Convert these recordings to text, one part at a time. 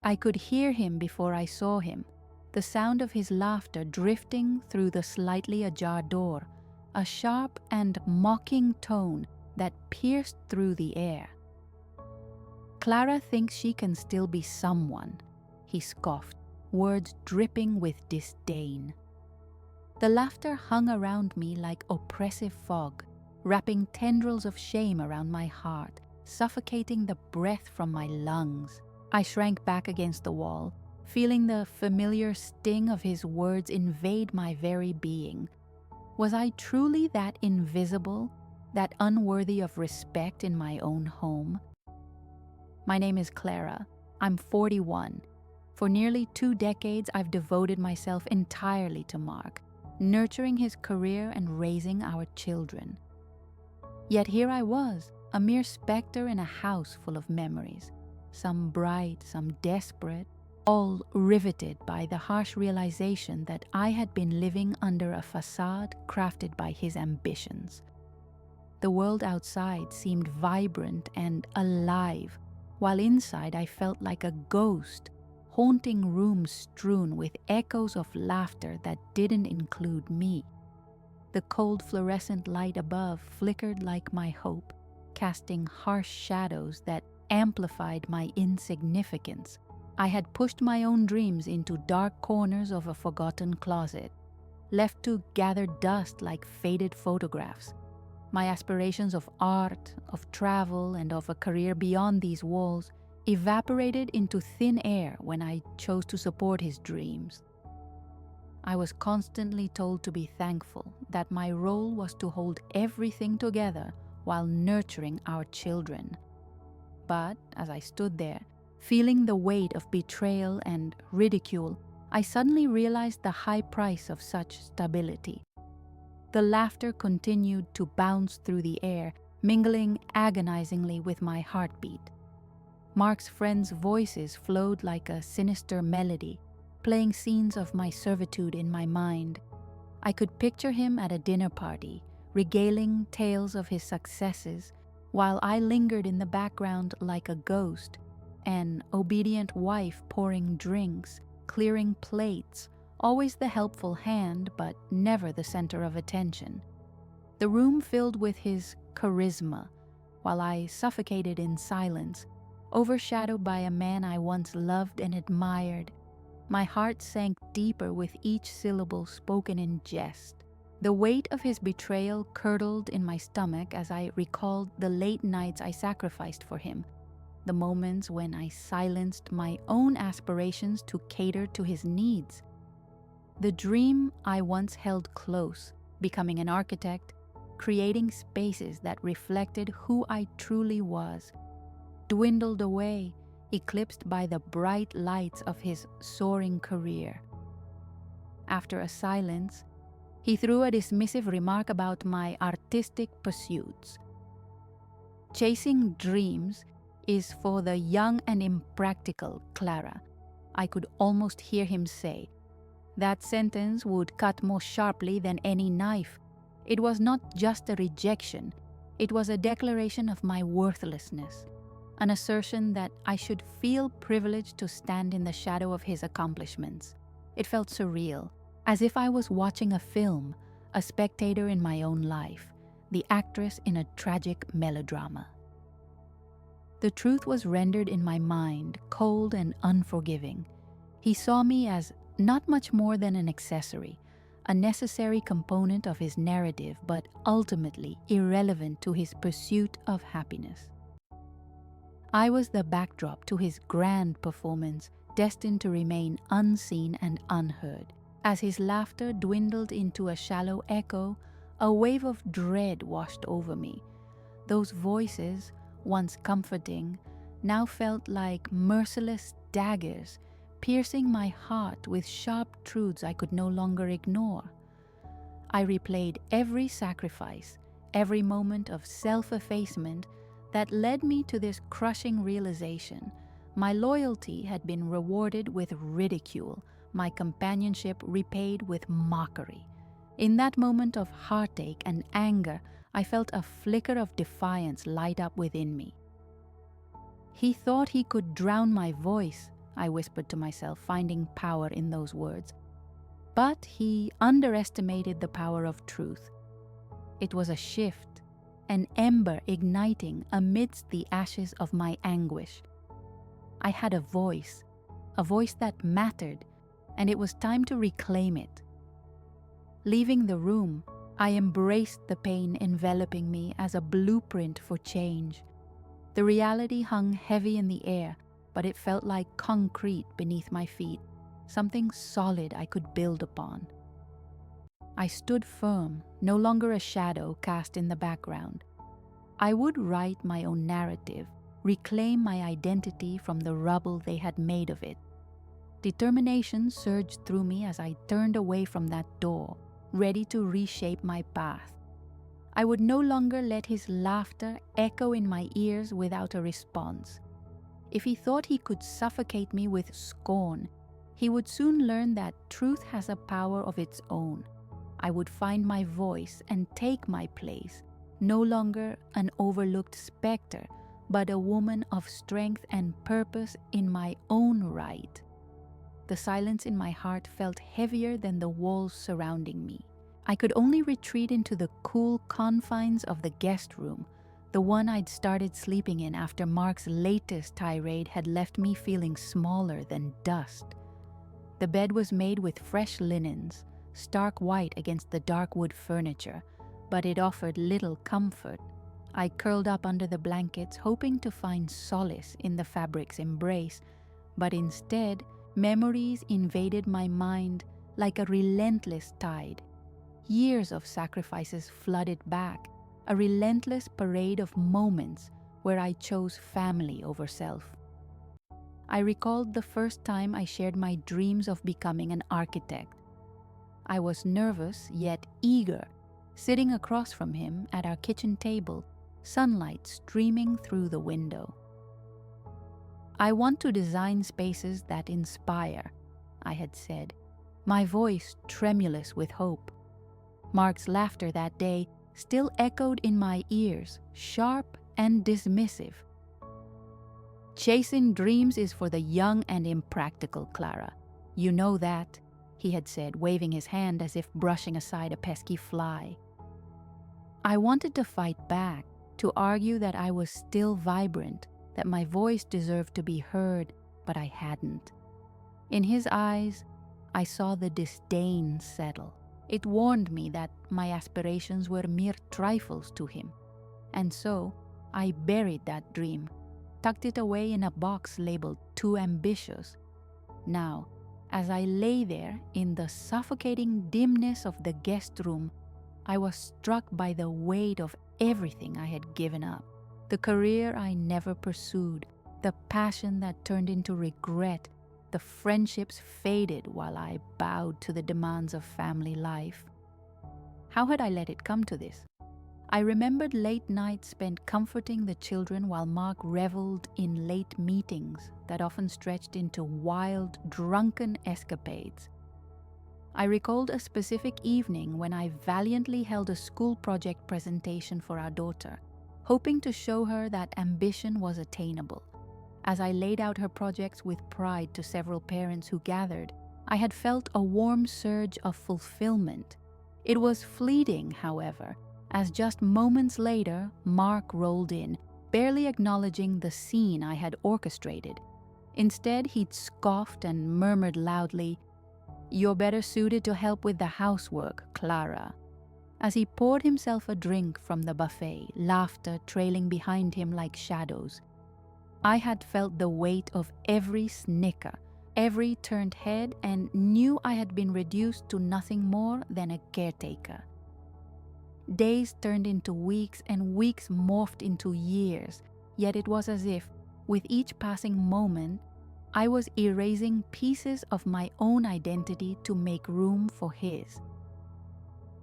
I could hear him before I saw him, the sound of his laughter drifting through the slightly ajar door, a sharp and mocking tone that pierced through the air. "Clara thinks she can still be someone," he scoffed, words dripping with disdain. The laughter hung around me like oppressive fog, wrapping tendrils of shame around my heart, suffocating the breath from my lungs. I shrank back against the wall, feeling the familiar sting of his words invade my very being. Was I truly that invisible, that unworthy of respect in my own home? "My name is Clara. I'm 41. For nearly 2 decades, I've devoted myself entirely to Mark, nurturing his career and raising our children. Yet here I was, a mere specter in a house full of memories, some bright, some desperate, all riveted by the harsh realization that I had been living under a facade crafted by his ambitions. The world outside seemed vibrant and alive, while inside I felt like a ghost, haunting rooms strewn with echoes of laughter that didn't include me. The cold fluorescent light above flickered like my hope, casting harsh shadows that amplified my insignificance. I had pushed my own dreams into dark corners of a forgotten closet, left to gather dust like faded photographs. My aspirations of art, of travel, and of a career beyond these walls evaporated into thin air when I chose to support his dreams. I was constantly told to be thankful that my role was to hold everything together while nurturing our children. But as I stood there, feeling the weight of betrayal and ridicule, I suddenly realized the high price of such stability. The laughter continued to bounce through the air, mingling agonizingly with my heartbeat. Mark's friends' voices flowed like a sinister melody, playing scenes of my servitude in my mind. I could picture him at a dinner party, regaling tales of his successes, while I lingered in the background like a ghost, an obedient wife pouring drinks, clearing plates, always the helpful hand but never the center of attention. The room filled with his charisma, while I suffocated in silence, overshadowed by a man I once loved and admired. My heart sank deeper with each syllable spoken in jest. The weight of his betrayal curdled in my stomach as I recalled the late nights I sacrificed for him, the moments when I silenced my own aspirations to cater to his needs. The dream I once held close, becoming an architect, creating spaces that reflected who I truly was, dwindled away, eclipsed by the bright lights of his soaring career. After a silence, he threw a dismissive remark about my artistic pursuits. "Chasing dreams is for the young and impractical, Clara," I could almost hear him say. That sentence would cut more sharply than any knife. It was not just a rejection, it was a declaration of my worthlessness, an assertion that I should feel privileged to stand in the shadow of his accomplishments. It felt surreal, as if I was watching a film, a spectator in my own life, the actress in a tragic melodrama. The truth was rendered in my mind, cold and unforgiving. He saw me as not much more than an accessory, a necessary component of his narrative, but ultimately irrelevant to his pursuit of happiness. I was the backdrop to his grand performance, destined to remain unseen and unheard. As his laughter dwindled into a shallow echo, a wave of dread washed over me. Those voices, once comforting, now felt like merciless daggers, piercing my heart with sharp truths I could no longer ignore. I replayed every sacrifice, every moment of self-effacement that led me to this crushing realization. My loyalty had been rewarded with ridicule, my companionship repaid with mockery. In that moment of heartache and anger, I felt a flicker of defiance light up within me. He thought he could drown my voice, I whispered to myself, finding power in those words. But he underestimated the power of truth. It was a shift, an ember igniting amidst the ashes of my anguish. I had a voice that mattered, and it was time to reclaim it. Leaving the room, I embraced the pain enveloping me as a blueprint for change. The reality hung heavy in the air, but it felt like concrete beneath my feet, something solid I could build upon. I stood firm, no longer a shadow cast in the background. I would write my own narrative, reclaim my identity from the rubble they had made of it. Determination surged through me as I turned away from that door, ready to reshape my path. I would no longer let his laughter echo in my ears without a response. If he thought he could suffocate me with scorn, he would soon learn that truth has a power of its own. I would find my voice and take my place, no longer an overlooked specter, but a woman of strength and purpose in my own right. The silence in my heart felt heavier than the walls surrounding me. I could only retreat into the cool confines of the guest room, the one I'd started sleeping in after Mark's latest tirade had left me feeling smaller than dust. The bed was made with fresh linens, stark white against the dark wood furniture, but it offered little comfort. I curled up under the blankets, hoping to find solace in the fabric's embrace, but instead, memories invaded my mind like a relentless tide. Years of sacrifices flooded back, a relentless parade of moments where I chose family over self. I recalled the first time I shared my dreams of becoming an architect. I was nervous yet eager, sitting across from him at our kitchen table, sunlight streaming through the window. "I want to design spaces that inspire," I had said, my voice tremulous with hope. Mark's laughter that day still echoed in my ears, sharp and dismissive. "Chasing dreams is for the young and impractical, Clara. You know that," he had said, waving his hand as if brushing aside a pesky fly. I wanted to fight back, to argue that I was still vibrant, that my voice deserved to be heard, but I hadn't. In his eyes, I saw the disdain settle. It warned me that my aspirations were mere trifles to him. And so, I buried that dream, tucked it away in a box labeled "too ambitious." Now, as I lay there in the suffocating dimness of the guest room, I was struck by the weight of everything I had given up. The career I never pursued, the passion that turned into regret, the friendships faded while I bowed to the demands of family life. How had I let it come to this? I remembered late nights spent comforting the children while Mark reveled in late meetings that often stretched into wild, drunken escapades. I recalled a specific evening when I valiantly held a school project presentation for our daughter, hoping to show her that ambition was attainable. As I laid out her projects with pride to several parents who gathered, I had felt a warm surge of fulfillment. It was fleeting, however, as just moments later, Mark rolled in, barely acknowledging the scene I had orchestrated. Instead, he'd scoffed and murmured loudly, "You're better suited to help with the housework, Clara." As he poured himself a drink from the buffet, laughter trailing behind him like shadows, I had felt the weight of every snicker, every turned head, and knew I had been reduced to nothing more than a caretaker. Days turned into weeks, and weeks morphed into years, yet it was as if, with each passing moment, I was erasing pieces of my own identity to make room for his.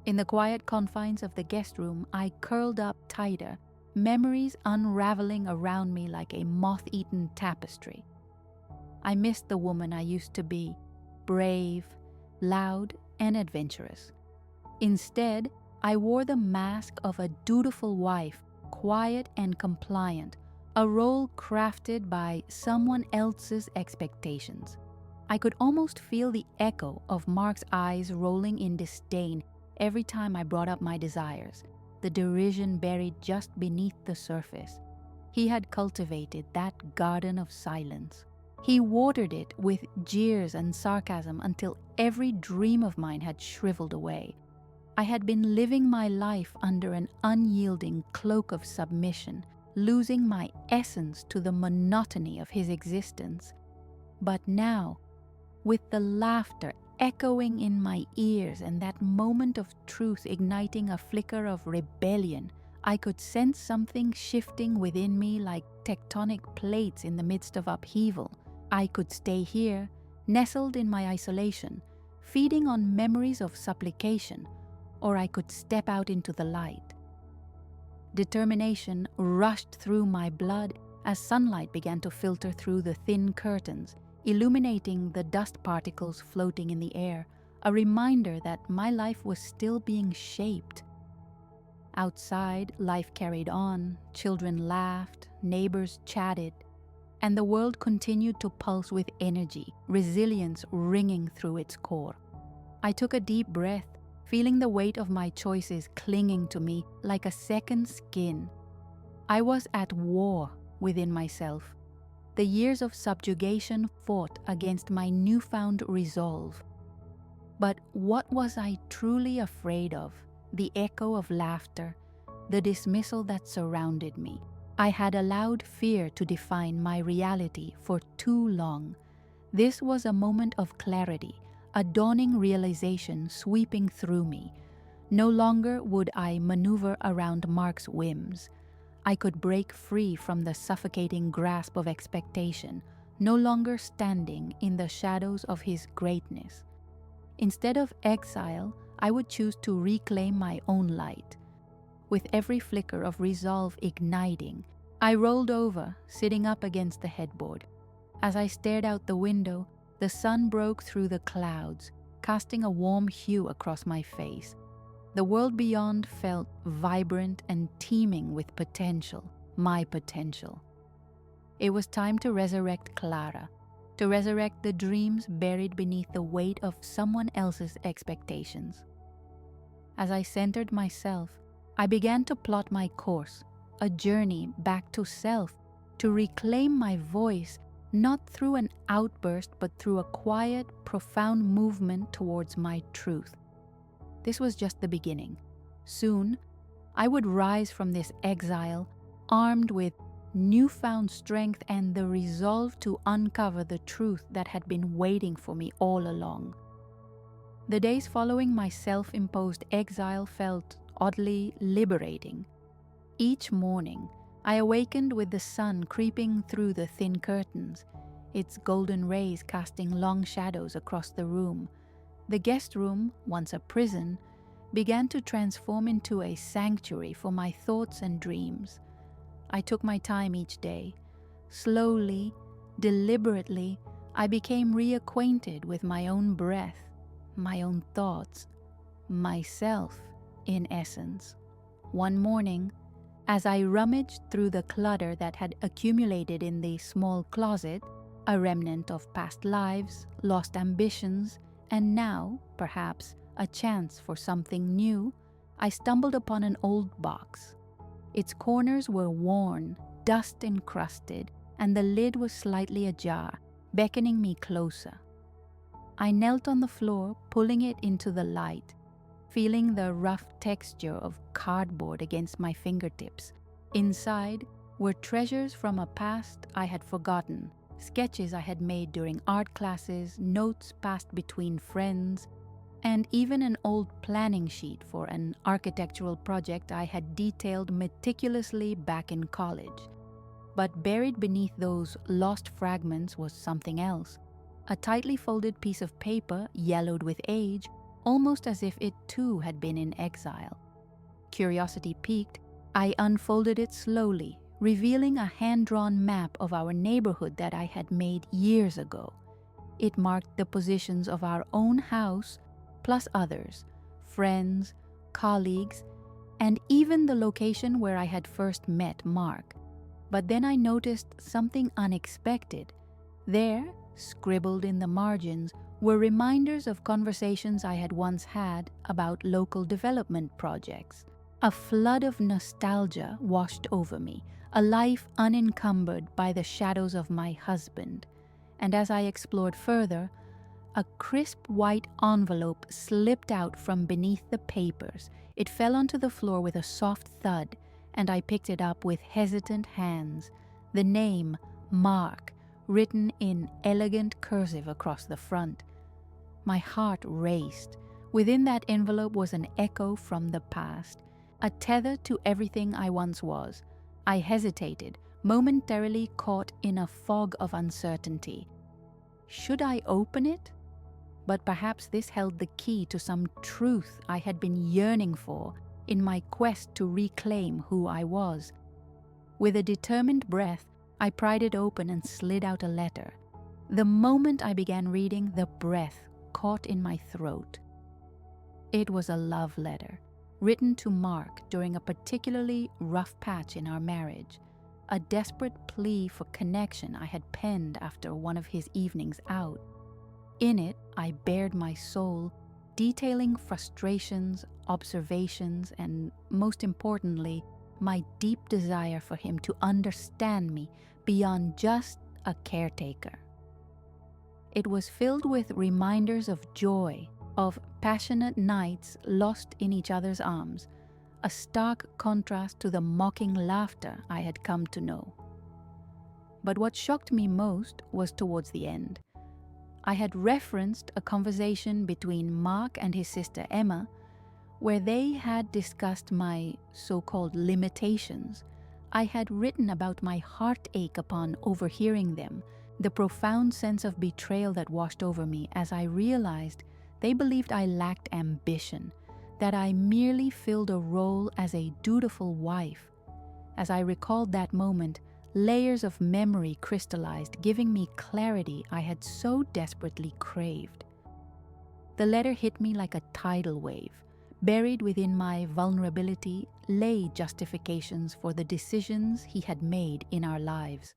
In the quiet confines of the guest room, I curled up tighter, memories unraveling around me like a moth-eaten tapestry. I missed the woman I used to be, brave, loud, and adventurous. Instead, I wore the mask of a dutiful wife, quiet and compliant, a role crafted by someone else's expectations. I could almost feel the echo of Mark's eyes rolling in disdain every time I brought up my desires, the derision buried just beneath the surface. He had cultivated that garden of silence. He watered it with jeers and sarcasm until every dream of mine had shriveled away. I had been living my life under an unyielding cloak of submission, losing my essence to the monotony of his existence. But now, with the laughter echoing in my ears and that moment of truth igniting a flicker of rebellion, I could sense something shifting within me like tectonic plates in the midst of upheaval. I could stay here, nestled in my isolation, feeding on memories of supplication, or I could step out into the light. Determination rushed through my blood as sunlight began to filter through the thin curtains, illuminating the dust particles floating in the air, a reminder that my life was still being shaped. Outside, life carried on, children laughed, neighbors chatted, and the world continued to pulse with energy, resilience ringing through its core. I took a deep breath, feeling the weight of my choices clinging to me like a second skin. I was at war within myself. The years of subjugation fought against my newfound resolve. But what was I truly afraid of? The echo of laughter, the dismissal that surrounded me. I had allowed fear to define my reality for too long. This was a moment of clarity, a dawning realization sweeping through me. No longer would I maneuver around Mark's whims. I could break free from the suffocating grasp of expectation, no longer standing in the shadows of his greatness. Instead of exile, I would choose to reclaim my own light. With every flicker of resolve igniting, I rolled over, sitting up against the headboard. As I stared out the window, the sun broke through the clouds, casting a warm hue across my face. The world beyond felt vibrant and teeming with potential, my potential. It was time to resurrect Clara, to resurrect the dreams buried beneath the weight of someone else's expectations. As I centered myself, I began to plot my course, a journey back to self, to reclaim my voice, not through an outburst but through a quiet, profound movement towards my truth. This was just the beginning. Soon, I would rise from this exile, armed with newfound strength and the resolve to uncover the truth that had been waiting for me all along. The days following my self-imposed exile felt oddly liberating. Each morning, I awakened with the sun creeping through the thin curtains, its golden rays casting long shadows across the room. The guest room, once a prison, began to transform into a sanctuary for my thoughts and dreams. I took my time each day. Slowly, deliberately, I became reacquainted with my own breath, my own thoughts, myself, in essence. One morning, as I rummaged through the clutter that had accumulated in the small closet, a remnant of past lives, lost ambitions, and now, perhaps, a chance for something new, I stumbled upon an old box. Its corners were worn, dust-encrusted, and the lid was slightly ajar, beckoning me closer. I knelt on the floor, pulling it into the light, feeling the rough texture of cardboard against my fingertips. Inside were treasures from a past I had forgotten, sketches I had made during art classes, notes passed between friends, and even an old planning sheet for an architectural project I had detailed meticulously back in college. But buried beneath those lost fragments was something else, a tightly folded piece of paper yellowed with age, almost as if it too had been in exile. Curiosity piqued, I unfolded it slowly, revealing a hand-drawn map of our neighborhood that I had made years ago. It marked the positions of our own house, plus others, friends, colleagues, and even the location where I had first met Mark. But then I noticed something unexpected. There, scribbled in the margins, were reminders of conversations I had once had about local development projects. A flood of nostalgia washed over me, a life unencumbered by the shadows of my husband. And as I explored further, a crisp white envelope slipped out from beneath the papers. It fell onto the floor with a soft thud, and I picked it up with hesitant hands. The name, Mark, written in elegant cursive across the front. My heart raced. Within that envelope was an echo from the past, a tether to everything I once was. I hesitated, momentarily caught in a fog of uncertainty. Should I open it? But perhaps this held the key to some truth I had been yearning for in my quest to reclaim who I was. With a determined breath, I pried it open and slid out a letter. The moment I began reading, the breath caught in my throat. It was a love letter, written to Mark during a particularly rough patch in our marriage, a desperate plea for connection I had penned after one of his evenings out. In it, I bared my soul, detailing frustrations, observations, and, most importantly, my deep desire for him to understand me beyond just a caretaker. It was filled with reminders of joy, of passionate nights lost in each other's arms, a stark contrast to the mocking laughter I had come to know. But what shocked me most was towards the end. I had referenced a conversation between Mark and his sister Emma, where they had discussed my so-called limitations. I had written about my heartache upon overhearing them, the profound sense of betrayal that washed over me as I realized they believed I lacked ambition, that I merely filled a role as a dutiful wife. As I recalled that moment, layers of memory crystallized, giving me clarity I had so desperately craved. The letter hit me like a tidal wave. Buried within my vulnerability lay justifications for the decisions he had made in our lives.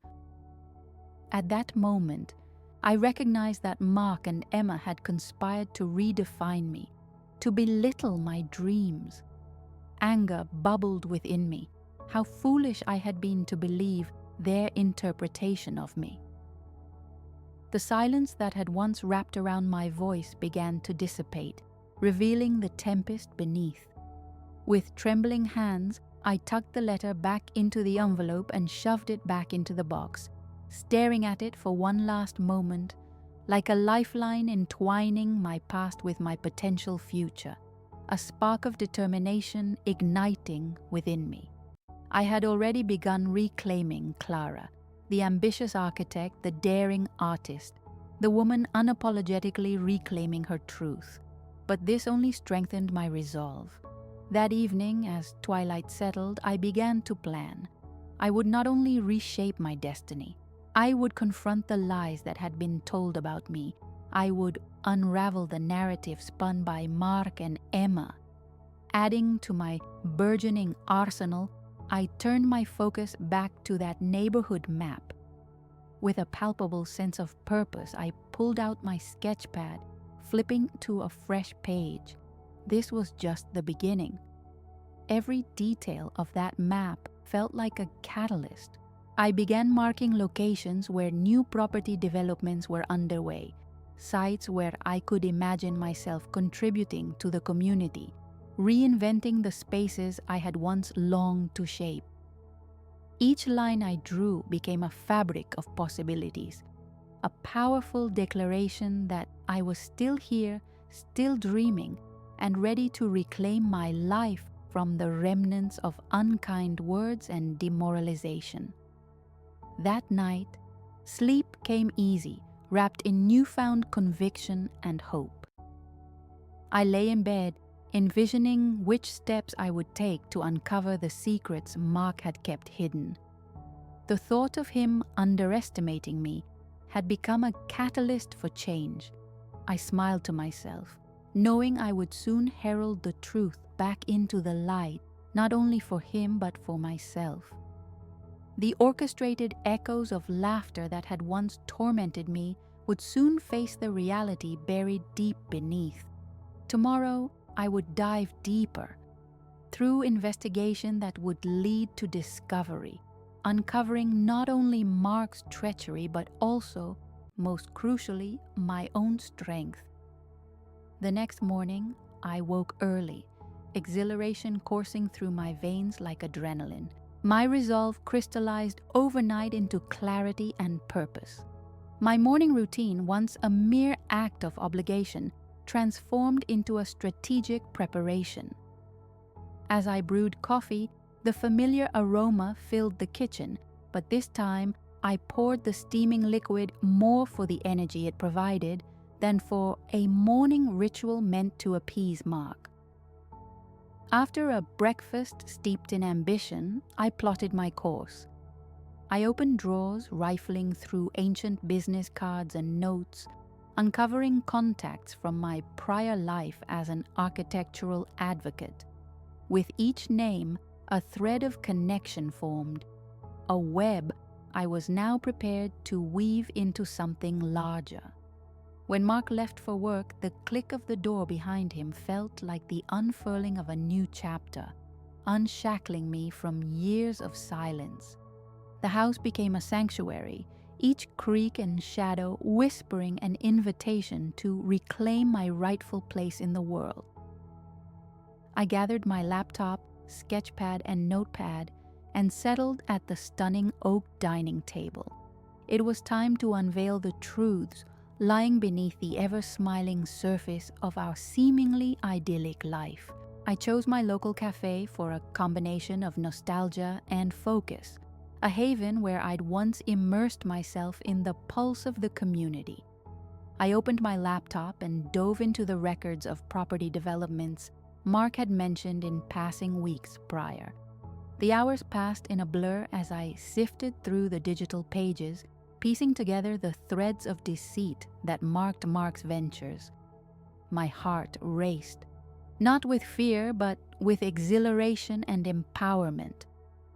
At that moment, I recognized that Mark and Emma had conspired to redefine me, to belittle my dreams. Anger bubbled within me. How foolish I had been to believe their interpretation of me. The silence that had once wrapped around my voice began to dissipate, revealing the tempest beneath. With trembling hands, I tucked the letter back into the envelope and shoved it back into the box, staring at it for one last moment, like a lifeline entwining my past with my potential future, a spark of determination igniting within me. I had already begun reclaiming Clara, the ambitious architect, the daring artist, the woman unapologetically reclaiming her truth. But this only strengthened my resolve. That evening, as twilight settled, I began to plan. I would not only reshape my destiny, I would confront the lies that had been told about me. I would unravel the narrative spun by Mark and Emma. Adding to my burgeoning arsenal, I turned my focus back to that neighborhood map. With a palpable sense of purpose, I pulled out my sketch pad, flipping to a fresh page. This was just the beginning. Every detail of that map felt like a catalyst. I began marking locations where new property developments were underway, sites where I could imagine myself contributing to the community, reinventing the spaces I had once longed to shape. Each line I drew became a fabric of possibilities, a powerful declaration that I was still here, still dreaming, and ready to reclaim my life from the remnants of unkind words and demoralization. That night, sleep came easy, wrapped in newfound conviction and hope. I lay in bed, envisioning which steps I would take to uncover the secrets Mark had kept hidden. The thought of him underestimating me had become a catalyst for change. I smiled to myself, knowing I would soon herald the truth back into the light, not only for him but for myself. The orchestrated echoes of laughter that had once tormented me would soon face the reality buried deep beneath. Tomorrow, I would dive deeper, through investigation that would lead to discovery, uncovering not only Mark's treachery but also, most crucially, my own strength. The next morning, I woke early, exhilaration coursing through my veins like adrenaline. My resolve crystallized overnight into clarity and purpose. My morning routine, once a mere act of obligation, transformed into a strategic preparation. As I brewed coffee, the familiar aroma filled the kitchen, but this time I poured the steaming liquid more for the energy it provided than for a morning ritual meant to appease Mark. After a breakfast steeped in ambition, I plotted my course. I opened drawers, rifling through ancient business cards and notes, uncovering contacts from my prior life as an architectural advocate. With each name, a thread of connection formed, a web I was now prepared to weave into something larger. When Mark left for work, the click of the door behind him felt like the unfurling of a new chapter, unshackling me from years of silence. The house became a sanctuary, each creak and shadow whispering an invitation to reclaim my rightful place in the world. I gathered my laptop, sketchpad, and notepad and settled at the stunning oak dining table. It was time to unveil the truths lying beneath the ever-smiling surface of our seemingly idyllic life. I chose my local cafe for a combination of nostalgia and focus, a haven where I'd once immersed myself in the pulse of the community. I opened my laptop and dove into the records of property developments Mark had mentioned in passing weeks prior. The hours passed in a blur as I sifted through the digital pages, piecing together the threads of deceit that marked Mark's ventures. My heart raced, not with fear but with exhilaration and empowerment,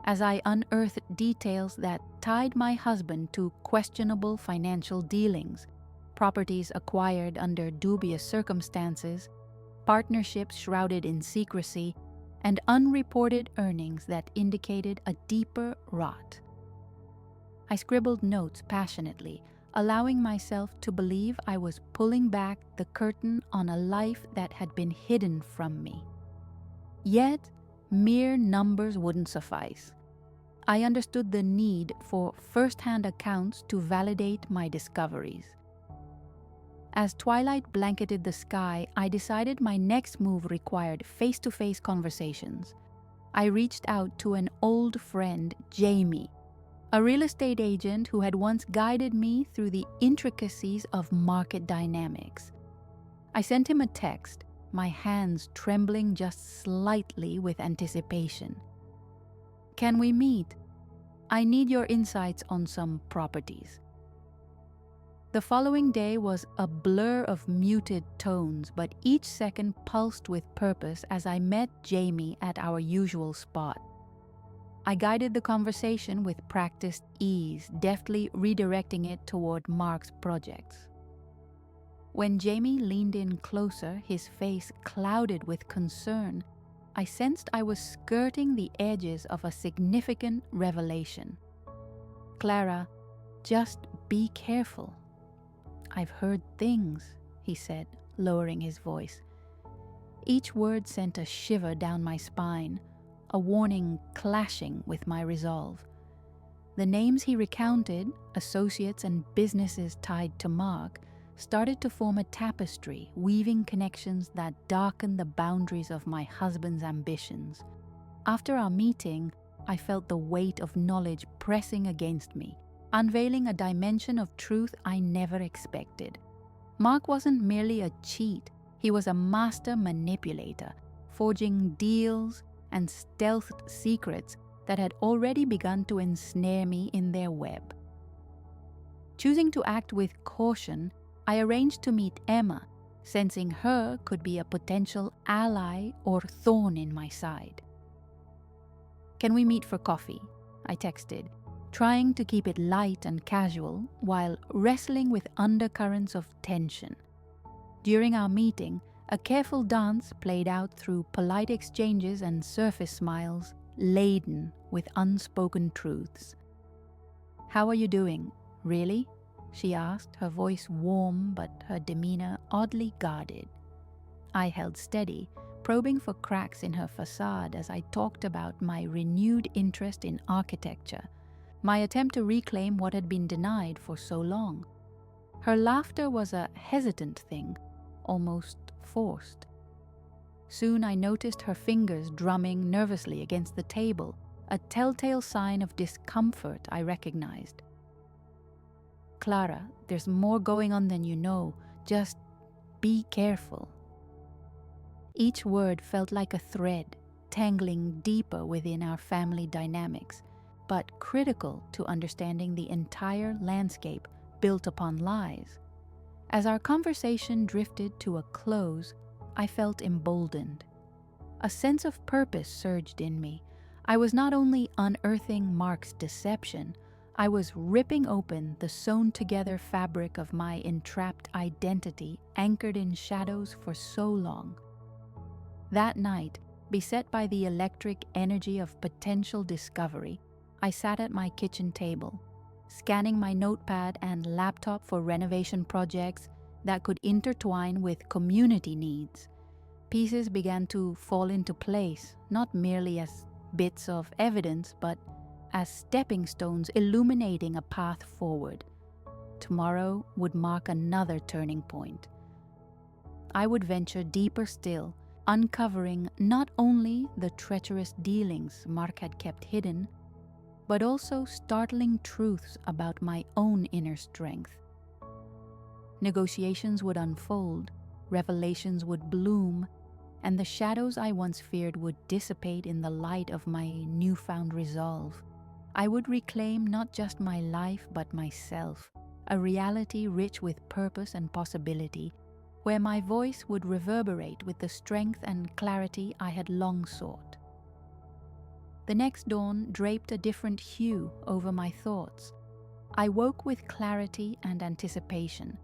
as I unearthed details that tied my husband to questionable financial dealings, properties acquired under dubious circumstances, partnerships shrouded in secrecy, and unreported earnings that indicated a deeper rot. I scribbled notes passionately, allowing myself to believe I was pulling back the curtain on a life that had been hidden from me. Yet, mere numbers wouldn't suffice. I understood the need for first-hand accounts to validate my discoveries. As twilight blanketed the sky, I decided my next move required face-to-face conversations. I reached out to an old friend, Jamie, a real estate agent who had once guided me through the intricacies of market dynamics. I sent him a text, my hands trembling just slightly with anticipation. "Can we meet? I need your insights on some properties." The following day was a blur of muted tones, but each second pulsed with purpose as I met Jamie at our usual spot. I guided the conversation with practiced ease, deftly redirecting it toward Mark's projects. When Jamie leaned in closer, his face clouded with concern, I sensed I was skirting the edges of a significant revelation. "Clara, just be careful." "I've heard things," he said, lowering his voice. Each word sent a shiver down my spine, a warning clashing with my resolve. The names he recounted, associates and businesses tied to Mark, started to form a tapestry, weaving connections that darkened the boundaries of my husband's ambitions. After our meeting, I felt the weight of knowledge pressing against me, unveiling a dimension of truth I never expected. Mark wasn't merely a cheat, he was a master manipulator, forging deals and stealthed secrets that had already begun to ensnare me in their web. Choosing to act with caution, I arranged to meet Emma, sensing her could be a potential ally or thorn in my side. "Can we meet for coffee?" I texted, trying to keep it light and casual while wrestling with undercurrents of tension. During our meeting, a careful dance played out through polite exchanges and surface smiles laden with unspoken truths. "How are you doing? Really?" she asked, her voice warm but her demeanor oddly guarded. I held steady, probing for cracks in her facade as I talked about my renewed interest in architecture, my attempt to reclaim what had been denied for so long. Her laughter was a hesitant thing, almost forced. Soon I noticed her fingers drumming nervously against the table, a telltale sign of discomfort I recognized. "Clara, there's more going on than you know. Just be careful." Each word felt like a thread, tangling deeper within our family dynamics, but critical to understanding the entire landscape built upon lies. As our conversation drifted to a close, I felt emboldened. A sense of purpose surged in me. I was not only unearthing Mark's deception, I was ripping open the sewn-together fabric of my entrapped identity anchored in shadows for so long. That night, beset by the electric energy of potential discovery, I sat at my kitchen table, scanning my notepad and laptop for renovation projects that could intertwine with community needs. Pieces began to fall into place, not merely as bits of evidence, but as stepping stones illuminating a path forward. Tomorrow would mark another turning point. I would venture deeper still, uncovering not only the treacherous dealings Mark had kept hidden, but also startling truths about my own inner strength. Negotiations would unfold, revelations would bloom, and the shadows I once feared would dissipate in the light of my newfound resolve. I would reclaim not just my life but myself, a reality rich with purpose and possibility, where my voice would reverberate with the strength and clarity I had long sought. The next dawn draped a different hue over my thoughts. I woke with clarity and anticipation,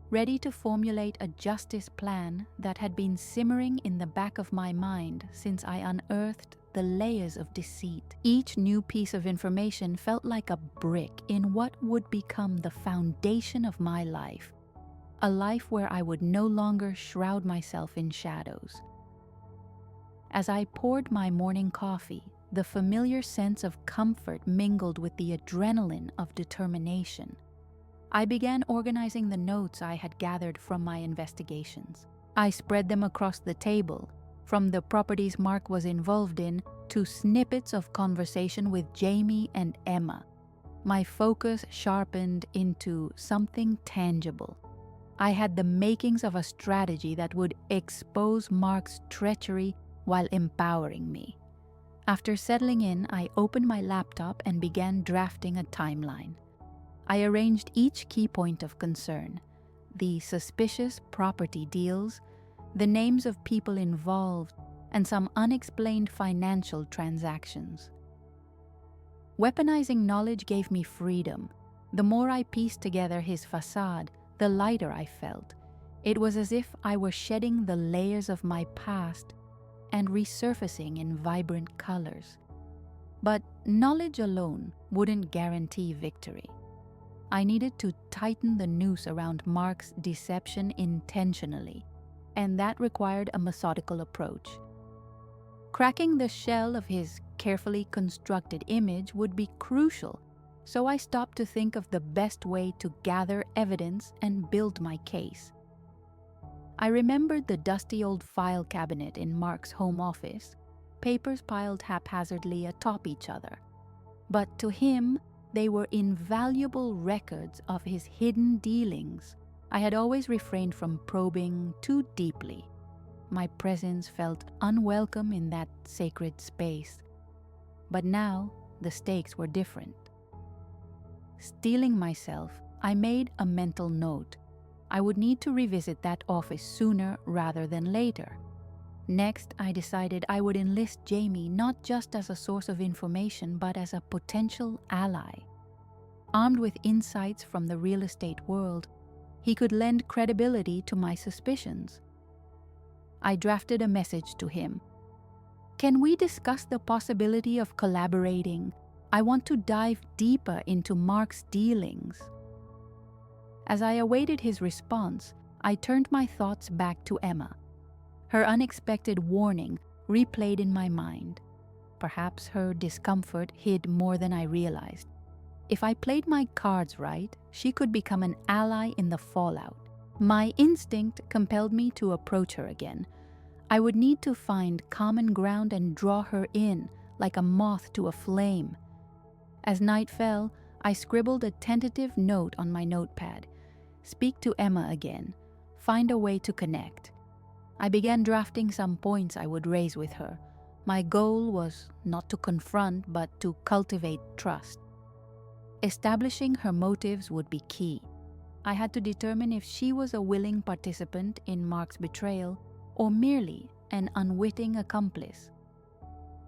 ready to formulate a justice plan that had been simmering in the back of my mind since I unearthed the layers of deceit. Each new piece of information felt like a brick in what would become the foundation of my life, a life where I would no longer shroud myself in shadows. As I poured my morning coffee, the familiar sense of comfort mingled with the adrenaline of determination. I began organizing the notes I had gathered from my investigations. I spread them across the table, from the properties Mark was involved in to snippets of conversation with Jamie and Emma. My focus sharpened into something tangible. I had the makings of a strategy that would expose Mark's treachery while empowering me. After settling in, I opened my laptop and began drafting a timeline. I arranged each key point of concern, the suspicious property deals, the names of people involved, and some unexplained financial transactions. Weaponizing knowledge gave me freedom. The more I pieced together his facade, the lighter I felt. It was as if I were shedding the layers of my past and resurfacing in vibrant colors. But knowledge alone wouldn't guarantee victory. I needed to tighten the noose around Mark's deception intentionally, and that required a methodical approach. Cracking the shell of his carefully constructed image would be crucial, so I stopped to think of the best way to gather evidence and build my case. I remembered the dusty old file cabinet in Mark's home office, papers piled haphazardly atop each other. But to him, they were invaluable records of his hidden dealings. I had always refrained from probing too deeply. My presence felt unwelcome in that sacred space. But now, the stakes were different. Steeling myself, I made a mental note. I would need to revisit that office sooner rather than later. Next, I decided I would enlist Jamie not just as a source of information but as a potential ally. Armed with insights from the real estate world, he could lend credibility to my suspicions. I drafted a message to him. "Can we discuss the possibility of collaborating? I want to dive deeper into Mark's dealings." As I awaited his response, I turned my thoughts back to Emma. Her unexpected warning replayed in my mind. Perhaps her discomfort hid more than I realized. If I played my cards right, she could become an ally in the fallout. My instinct compelled me to approach her again. I would need to find common ground and draw her in like a moth to a flame. As night fell, I scribbled a tentative note on my notepad. Speak to Emma again. Find a way to connect. I began drafting some points I would raise with her. My goal was not to confront, but to cultivate trust. Establishing her motives would be key. I had to determine if she was a willing participant in Mark's betrayal or merely an unwitting accomplice.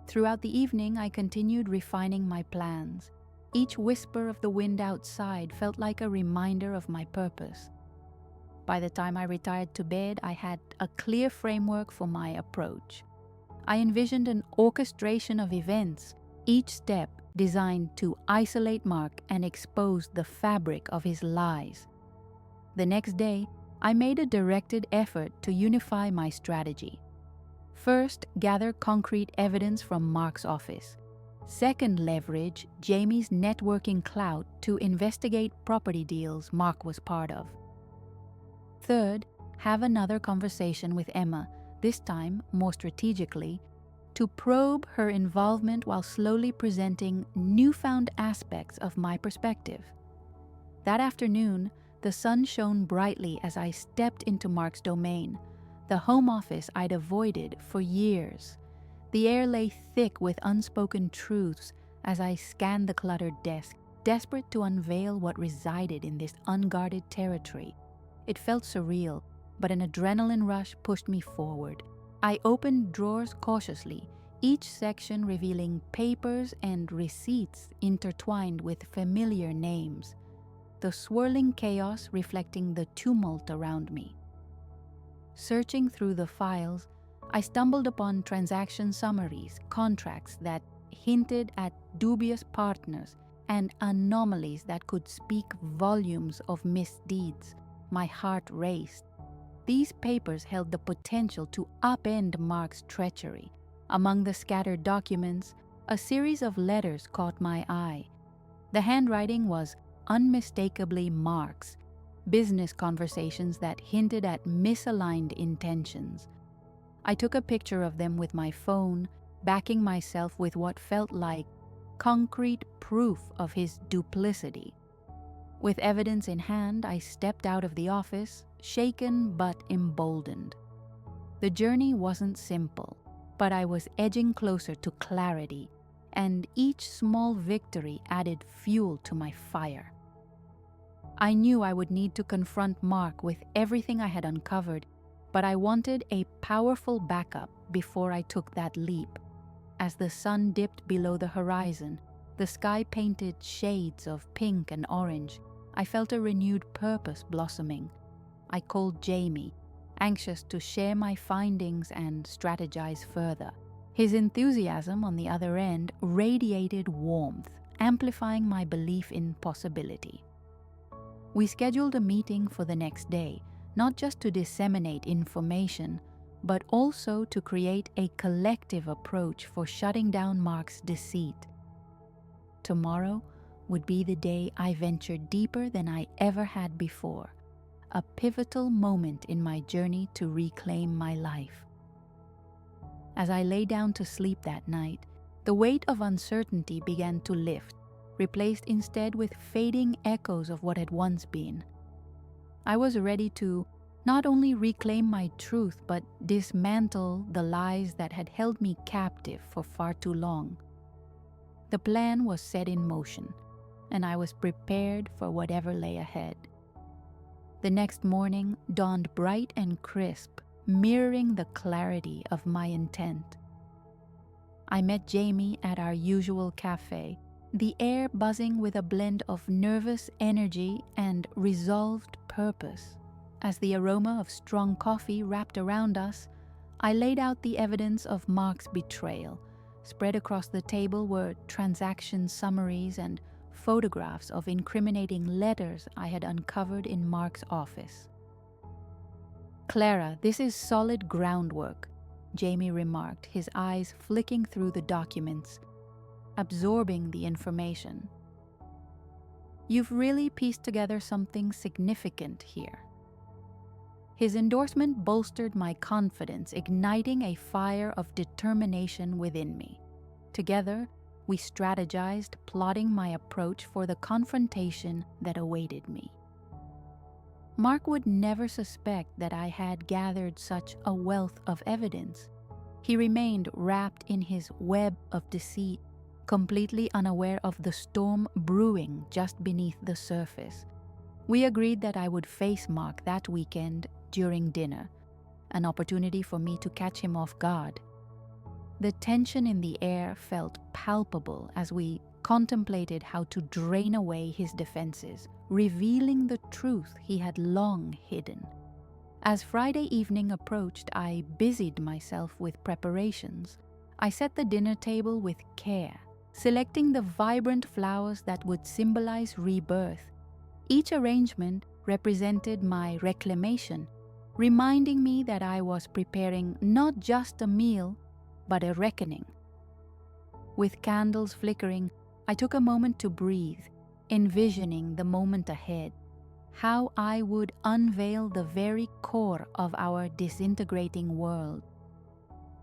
Throughout the evening, I continued refining my plans. Each whisper of the wind outside felt like a reminder of my purpose. By the time I retired to bed, I had a clear framework for my approach. I envisioned an orchestration of events, each step designed to isolate Mark and expose the fabric of his lies. The next day, I made a directed effort to unify my strategy. First, gather concrete evidence from Mark's office. Second, leverage Jamie's networking clout to investigate property deals Mark was part of. Third, have another conversation with Emma, this time more strategically, to probe her involvement while slowly presenting newfound aspects of my perspective. That afternoon, the sun shone brightly as I stepped into Mark's domain, the home office I'd avoided for years. The air lay thick with unspoken truths as I scanned the cluttered desk, desperate to unveil what resided in this unguarded territory. It felt surreal, but an adrenaline rush pushed me forward. I opened drawers cautiously, each section revealing papers and receipts intertwined with familiar names, the swirling chaos reflecting the tumult around me. Searching through the files, I stumbled upon transaction summaries, contracts that hinted at dubious partners, and anomalies that could speak volumes of misdeeds. My heart raced. These papers held the potential to upend Mark's treachery. Among the scattered documents, a series of letters caught my eye. The handwriting was unmistakably Mark's, business conversations that hinted at misaligned intentions. I took a picture of them with my phone, backing myself with what felt like concrete proof of his duplicity. With evidence in hand, I stepped out of the office, shaken but emboldened. The journey wasn't simple, but I was edging closer to clarity, and each small victory added fuel to my fire. I knew I would need to confront Mark with everything I had uncovered, but I wanted a powerful backup before I took that leap. As the sun dipped below the horizon, the sky painted shades of pink and orange. I felt a renewed purpose blossoming. I called Jamie, anxious to share my findings and strategize further. His enthusiasm on the other end radiated warmth, amplifying my belief in possibility. We scheduled a meeting for the next day, not just to disseminate information, but also to create a collective approach for shutting down Mark's deceit. Tomorrow would be the day I ventured deeper than I ever had before, a pivotal moment in my journey to reclaim my life. As I lay down to sleep that night, the weight of uncertainty began to lift, replaced instead with fading echoes of what had once been. I was ready to not only reclaim my truth, but dismantle the lies that had held me captive for far too long. The plan was set in motion, and I was prepared for whatever lay ahead. The next morning dawned bright and crisp, mirroring the clarity of my intent. I met Jamie at our usual cafe, the air buzzing with a blend of nervous energy and resolved purpose. As the aroma of strong coffee wrapped around us, I laid out the evidence of Mark's betrayal. Spread across the table were transaction summaries and photographs of incriminating letters I had uncovered in Mark's office. "Clara, this is solid groundwork," Jamie remarked, his eyes flicking through the documents, absorbing the information. "You've really pieced together something significant here." His endorsement bolstered my confidence, igniting a fire of determination within me. Together, we strategized, plotting my approach for the confrontation that awaited me. Mark would never suspect that I had gathered such a wealth of evidence. He remained wrapped in his web of deceit, completely unaware of the storm brewing just beneath the surface. We agreed that I would face Mark that weekend during dinner, an opportunity for me to catch him off guard. The tension in the air felt palpable as we contemplated how to drain away his defenses, revealing the truth he had long hidden. As Friday evening approached, I busied myself with preparations. I set the dinner table with care, selecting the vibrant flowers that would symbolize rebirth. Each arrangement represented my reclamation, reminding me that I was preparing not just a meal, but a reckoning. With candles flickering, I took a moment to breathe, envisioning the moment ahead, how I would unveil the very core of our disintegrating world.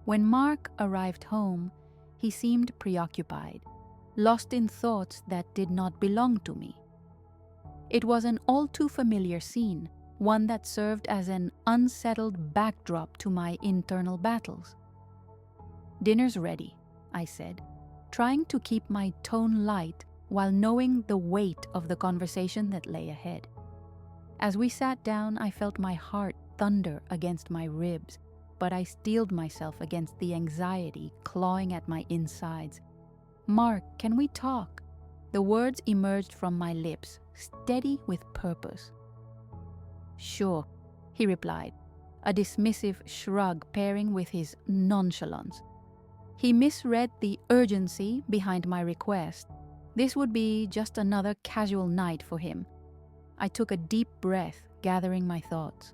When Mark arrived home, he seemed preoccupied, lost in thoughts that did not belong to me. It was an all too familiar scene, one that served as an unsettled backdrop to my internal battles. "Dinner's ready," I said, trying to keep my tone light while knowing the weight of the conversation that lay ahead. As we sat down, I felt my heart thunder against my ribs, but I steeled myself against the anxiety clawing at my insides. "Mark, can we talk?" The words emerged from my lips, steady with purpose. "Sure," he replied, a dismissive shrug pairing with his nonchalance. He misread the urgency behind my request. This would be just another casual night for him. I took a deep breath, gathering my thoughts.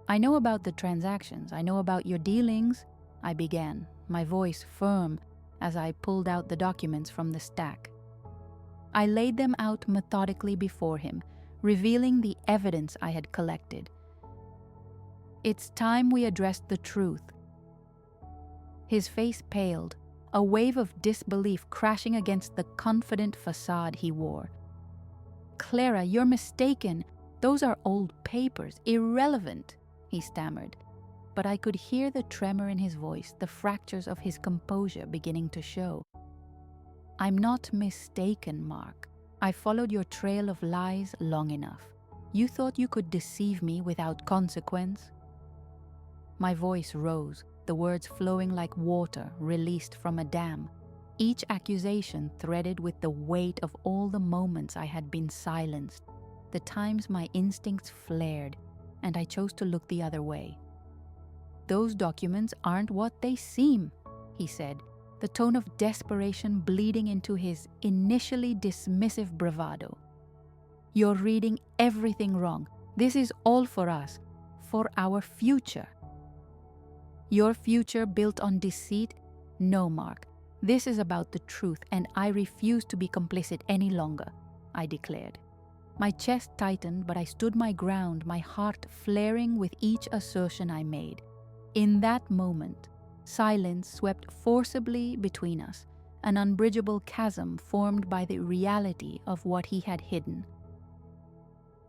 "I know about the transactions. I know about your dealings," I began, my voice firm as I pulled out the documents from the stack. I laid them out methodically before him, revealing the evidence I had collected. "It's time we addressed the truth." His face paled, a wave of disbelief crashing against the confident facade he wore. "Clara, you're mistaken. Those are old papers, irrelevant," he stammered. But I could hear the tremor in his voice, the fractures of his composure beginning to show. "I'm not mistaken, Mark. I followed your trail of lies long enough. You thought you could deceive me without consequence?" My voice rose, the words flowing like water released from a dam, each accusation threaded with the weight of all the moments I had been silenced, the times my instincts flared, and I chose to look the other way. "Those documents aren't what they seem," he said, the tone of desperation bleeding into his initially dismissive bravado. "You're reading everything wrong. This is all for us, for our future." "Your future built on deceit? No, Mark. This is about the truth, and I refuse to be complicit any longer," I declared. My chest tightened, but I stood my ground, my heart flaring with each assertion I made. In that moment, silence swept forcibly between us, an unbridgeable chasm formed by the reality of what he had hidden.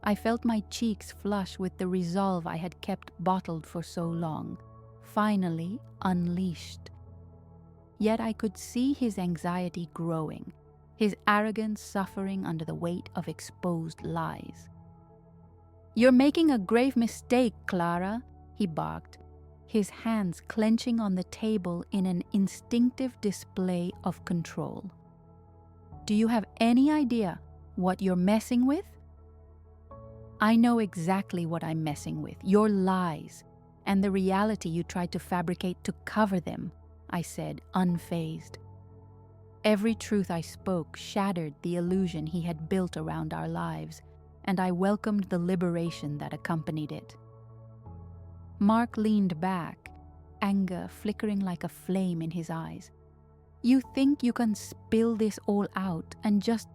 I felt my cheeks flush with the resolve I had kept bottled for so long, finally unleashed. Yet I could see his anxiety growing, his arrogance suffering under the weight of exposed lies. "You're making a grave mistake, Clara," he barked, his hands clenching on the table in an instinctive display of control. Do you have any idea what you're messing with? I know exactly what I'm messing with, your lies, and the reality you tried to fabricate to cover them, I said, unfazed. Every truth I spoke shattered the illusion he had built around our lives, and I welcomed the liberation that accompanied it. Mark leaned back, anger flickering like a flame in his eyes. You think you can spill this all out and just,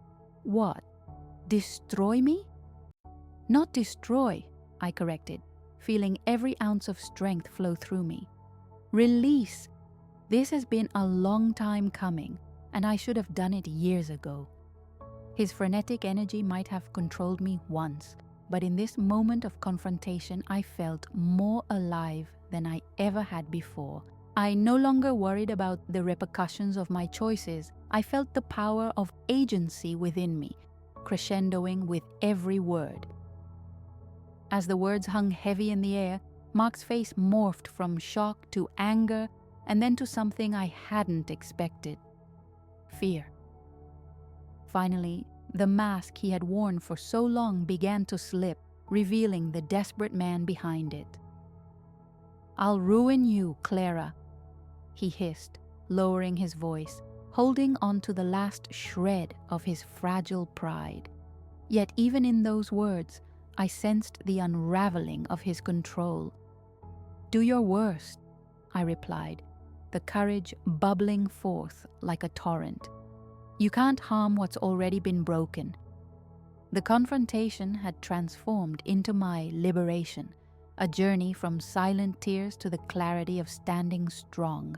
what, destroy me? Not destroy, I corrected, feeling every ounce of strength flow through me. Release. This has been a long time coming, and I should have done it years ago. His frenetic energy might have controlled me once, but in this moment of confrontation, I felt more alive than I ever had before. I no longer worried about the repercussions of my choices. I felt the power of agency within me, crescendoing with every word. As the words hung heavy in the air, Mark's face morphed from shock to anger and then to something I hadn't expected. Fear. Finally, the mask he had worn for so long began to slip, revealing the desperate man behind it. I'll ruin you, Clara, he hissed, lowering his voice, holding on to the last shred of his fragile pride. Yet even in those words, I sensed the unraveling of his control. Do your worst, I replied, the courage bubbling forth like a torrent. You can't harm what's already been broken. The confrontation had transformed into my liberation, a journey from silent tears to the clarity of standing strong.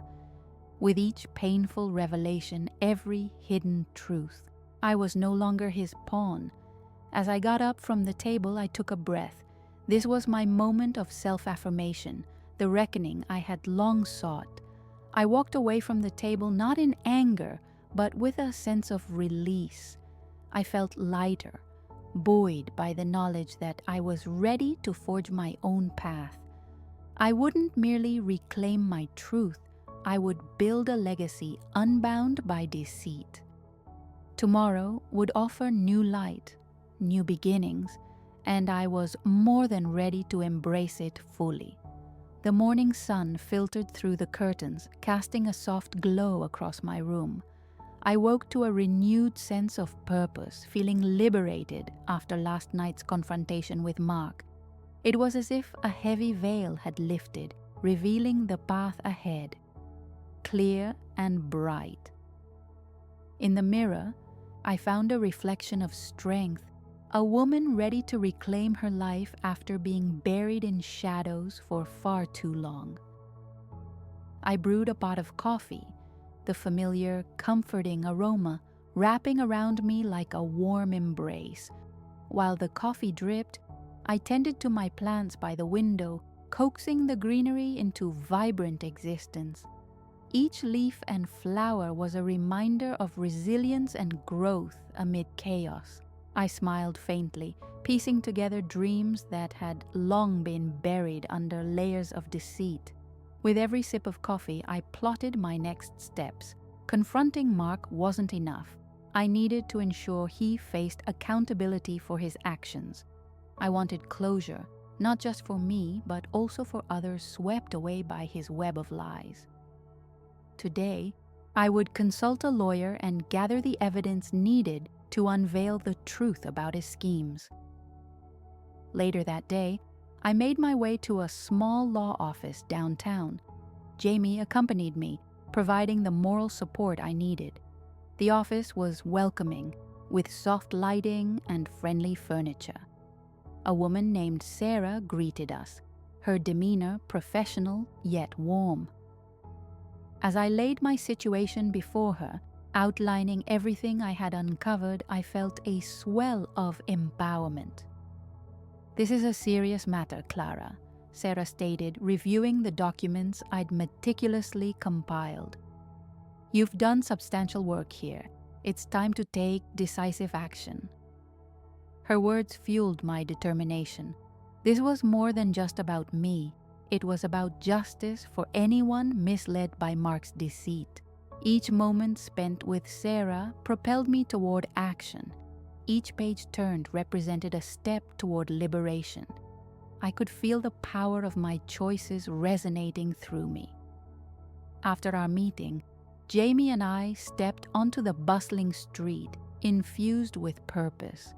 With each painful revelation, every hidden truth, I was no longer his pawn. As I got up from the table, I took a breath. This was my moment of self-affirmation, the reckoning I had long sought. I walked away from the table not in anger, but with a sense of release. I felt lighter, buoyed by the knowledge that I was ready to forge my own path. I wouldn't merely reclaim my truth, I would build a legacy unbound by deceit. Tomorrow would offer new light, new beginnings, and I was more than ready to embrace it fully. The morning sun filtered through the curtains, casting a soft glow across my room. I woke to a renewed sense of purpose, feeling liberated after last night's confrontation with Mark. It was as if a heavy veil had lifted, revealing the path ahead, clear and bright. In the mirror, I found a reflection of strength, a woman ready to reclaim her life after being buried in shadows for far too long. I brewed a pot of coffee, the familiar, comforting aroma wrapping around me like a warm embrace. While the coffee dripped, I tended to my plants by the window, coaxing the greenery into vibrant existence. Each leaf and flower was a reminder of resilience and growth amid chaos. I smiled faintly, piecing together dreams that had long been buried under layers of deceit. With every sip of coffee, I plotted my next steps. Confronting Mark wasn't enough. I needed to ensure he faced accountability for his actions. I wanted closure, not just for me, but also for others swept away by his web of lies. Today, I would consult a lawyer and gather the evidence needed to unveil the truth about his schemes. Later that day, I made my way to a small law office downtown. Jamie accompanied me, providing the moral support I needed. The office was welcoming, with soft lighting and friendly furniture. A woman named Sarah greeted us, her demeanor professional yet warm. As I laid my situation before her, outlining everything I had uncovered, I felt a swell of empowerment. "This is a serious matter, Clara," Sarah stated, reviewing the documents I'd meticulously compiled. "You've done substantial work here. It's time to take decisive action." Her words fueled my determination. This was more than just about me. It was about justice for anyone misled by Mark's deceit. Each moment spent with Sarah propelled me toward action. Each page turned represented a step toward liberation. I could feel the power of my choices resonating through me. After our meeting, Jamie and I stepped onto the bustling street, infused with purpose.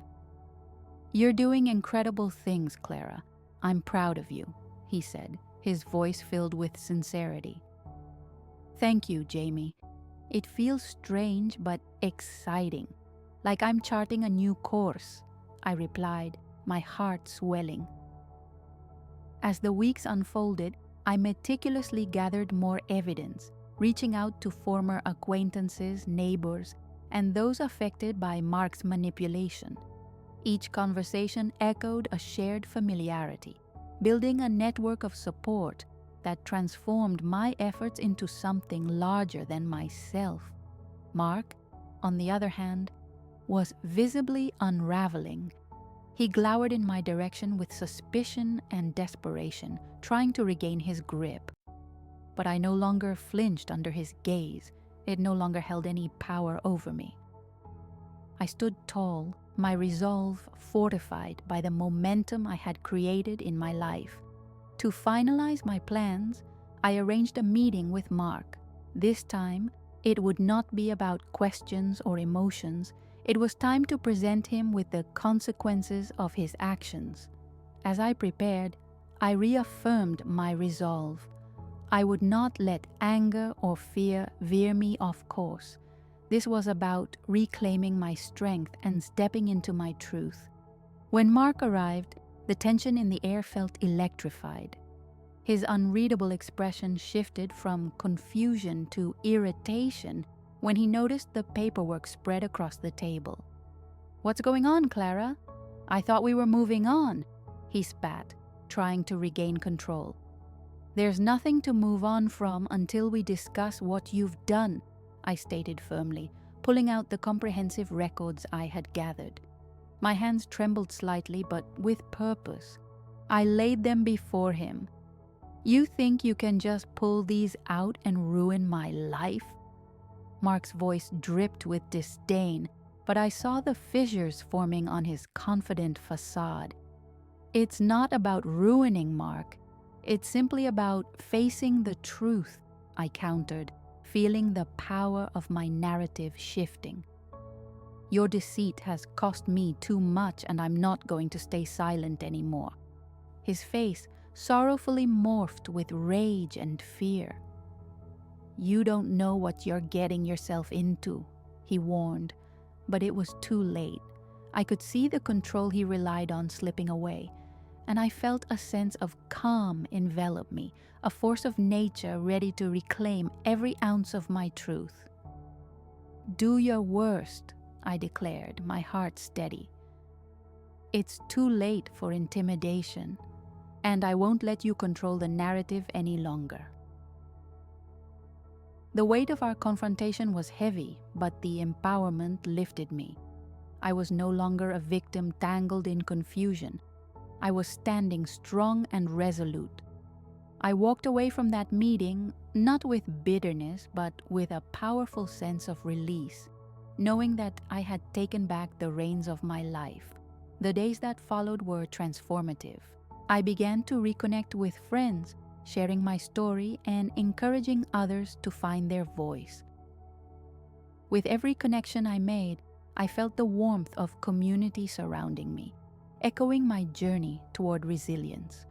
"You're doing incredible things, Clara. I'm proud of you," he said, his voice filled with sincerity. "Thank you, Jamie. It feels strange but exciting, like I'm charting a new course," I replied, my heart swelling. As the weeks unfolded, I meticulously gathered more evidence, reaching out to former acquaintances, neighbors, and those affected by Mark's manipulation. Each conversation echoed a shared familiarity, building a network of support that transformed my efforts into something larger than myself. Mark, on the other hand, was visibly unraveling. He glowered in my direction with suspicion and desperation, trying to regain his grip. But I no longer flinched under his gaze. It no longer held any power over me. I stood tall, my resolve fortified by the momentum I had created in my life. To finalize my plans, I arranged a meeting with Mark. This time, it would not be about questions or emotions. It was time to present him with the consequences of his actions. As I prepared, I reaffirmed my resolve. I would not let anger or fear veer me off course. This was about reclaiming my strength and stepping into my truth. When Mark arrived, the tension in the air felt electrified. His unreadable expression shifted from confusion to irritation when he noticed the paperwork spread across the table. "What's going on, Clara? I thought we were moving on," he spat, trying to regain control. "There's nothing to move on from until we discuss what you've done," I stated firmly, pulling out the comprehensive records I had gathered. My hands trembled slightly, but with purpose. I laid them before him. "You think you can just pull these out and ruin my life?" Mark's voice dripped with disdain, but I saw the fissures forming on his confident facade. "It's not about ruining, Mark. It's simply about facing the truth," I countered, feeling the power of my narrative shifting. "Your deceit has cost me too much, and I'm not going to stay silent anymore." His face sorrowfully morphed with rage and fear. "You don't know what you're getting yourself into," he warned, but it was too late. I could see the control he relied on slipping away, and I felt a sense of calm envelop me, a force of nature ready to reclaim every ounce of my truth. "Do your worst," I declared, my heart steady. "It's too late for intimidation, and I won't let you control the narrative any longer." The weight of our confrontation was heavy, but the empowerment lifted me. I was no longer a victim tangled in confusion. I was standing strong and resolute. I walked away from that meeting not with bitterness, but with a powerful sense of release, knowing that I had taken back the reins of my life. The days that followed were transformative. I began to reconnect with friends, sharing my story and encouraging others to find their voice. With every connection I made, I felt the warmth of community surrounding me, echoing my journey toward resilience.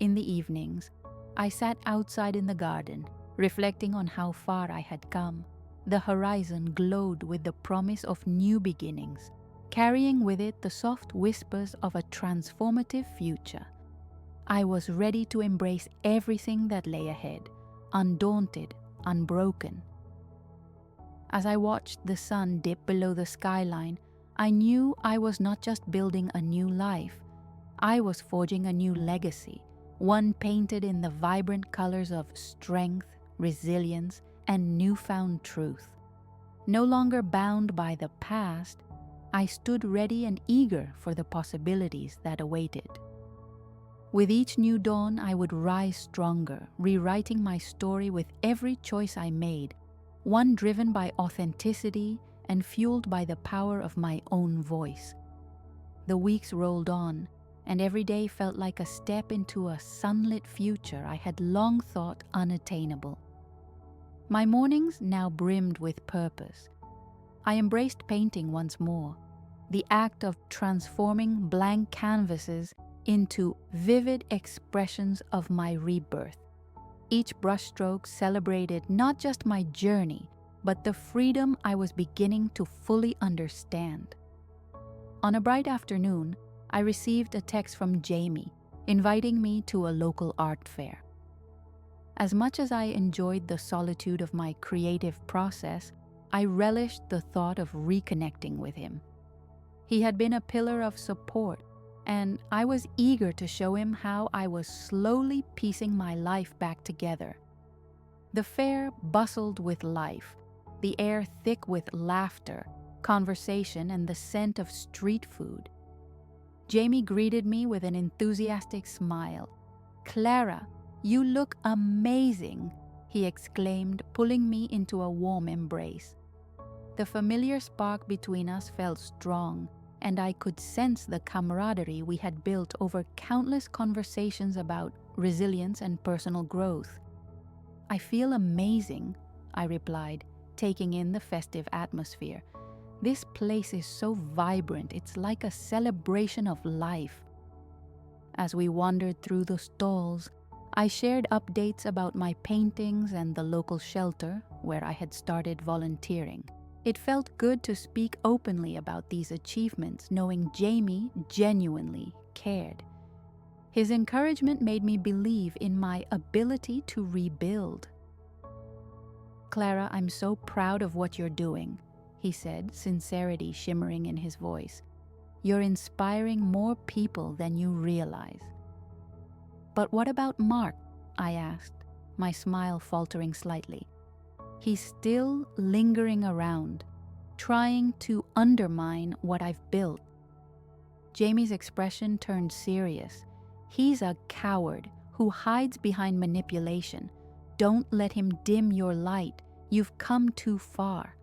In the evenings, I sat outside in the garden, reflecting on how far I had come. The horizon glowed with the promise of new beginnings, carrying with it the soft whispers of a transformative future. I was ready to embrace everything that lay ahead, undaunted, unbroken. As I watched the sun dip below the skyline, I knew I was not just building a new life. I was forging a new legacy, one painted in the vibrant colors of strength, resilience, and newfound truth. No longer bound by the past, I stood ready and eager for the possibilities that awaited. With each new dawn, I would rise stronger, rewriting my story with every choice I made, one driven by authenticity and fueled by the power of my own voice. The weeks rolled on, and every day felt like a step into a sunlit future I had long thought unattainable. My mornings now brimmed with purpose. I embraced painting once more, the act of transforming blank canvases into vivid expressions of my rebirth. Each brushstroke celebrated not just my journey, but the freedom I was beginning to fully understand. On a bright afternoon, I received a text from Jamie inviting me to a local art fair. As much as I enjoyed the solitude of my creative process, I relished the thought of reconnecting with him. He had been a pillar of support, and I was eager to show him how I was slowly piecing my life back together. The fair bustled with life, the air thick with laughter, conversation, and the scent of street food. Jamie greeted me with an enthusiastic smile. "Clara, you look amazing," he exclaimed, pulling me into a warm embrace. The familiar spark between us felt strong, and I could sense the camaraderie we had built over countless conversations about resilience and personal growth. "I feel amazing," I replied, taking in the festive atmosphere. "This place is so vibrant, it's like a celebration of life." As we wandered through the stalls, I shared updates about my paintings and the local shelter where I had started volunteering. It felt good to speak openly about these achievements, knowing Jamie genuinely cared. His encouragement made me believe in my ability to rebuild. "Clara, I'm so proud of what you're doing," he said, sincerity shimmering in his voice. "You're inspiring more people than you realize." "But what about Mark?" I asked, my smile faltering slightly. "He's still lingering around, trying to undermine what I've built." Jamie's expression turned serious. "He's a coward who hides behind manipulation. Don't let him dim your light. You've come too far."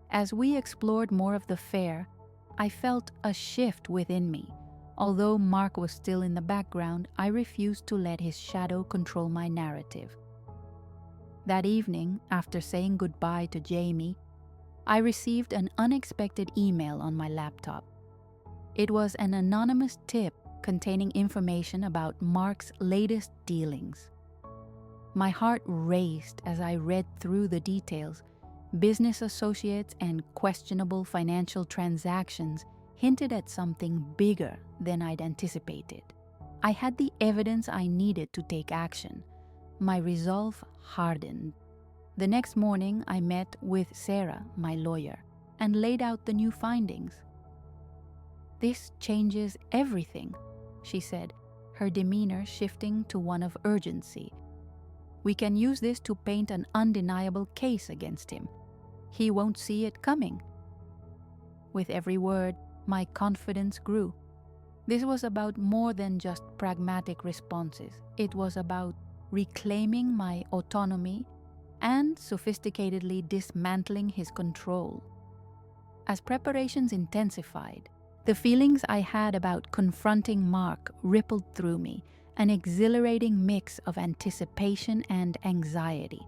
As we explored more of the fair, I felt a shift within me. Although Mark was still in the background, I refused to let his shadow control my narrative. That evening, after saying goodbye to Jamie, I received an unexpected email on my laptop. It was an anonymous tip containing information about Mark's latest dealings. My heart raced as I read through the details. Business associates and questionable financial transactions hinted at something bigger than I'd anticipated. I had the evidence I needed to take action. My resolve hardened. The next morning, I met with Sarah, my lawyer, and laid out the new findings. "This changes everything," she said, her demeanor shifting to one of urgency. "We can use this to paint an undeniable case against him. He won't see it coming." With every word, my confidence grew. This was about more than just pragmatic responses. It was about reclaiming my autonomy and sophisticatedly dismantling his control. As preparations intensified, the feelings I had about confronting Mark rippled through me, an exhilarating mix of anticipation and anxiety.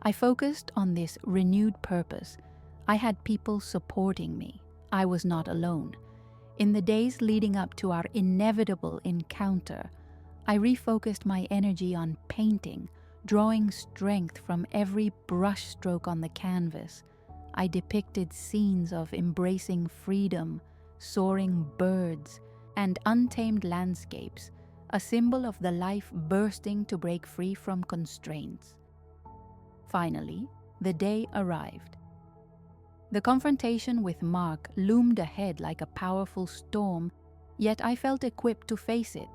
I focused on this renewed purpose. I had people supporting me. I was not alone. In the days leading up to our inevitable encounter, I refocused my energy on painting, drawing strength from every brushstroke on the canvas. I depicted scenes of embracing freedom, soaring birds, and untamed landscapes, a symbol of the life bursting to break free from constraints. Finally, the day arrived. The confrontation with Mark loomed ahead like a powerful storm, yet I felt equipped to face it.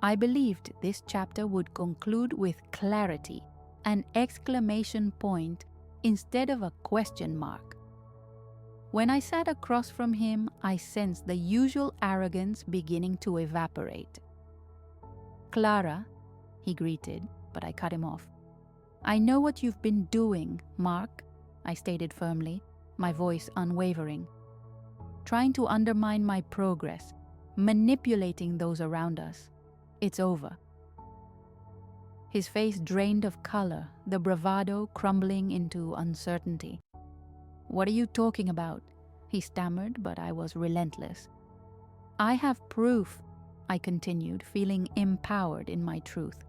I believed this chapter would conclude with clarity, an exclamation point instead of a question mark. When I sat across from him, I sensed the usual arrogance beginning to evaporate. "Clara," he greeted, but I cut him off. "I know what you've been doing, Mark. I stated firmly, my voice unwavering. Trying to undermine my progress, manipulating those around us. It's over. His face drained of color, the bravado crumbling into uncertainty. "What are you talking about?" he stammered, but I was relentless. "I have proof," I continued, feeling empowered in my truth.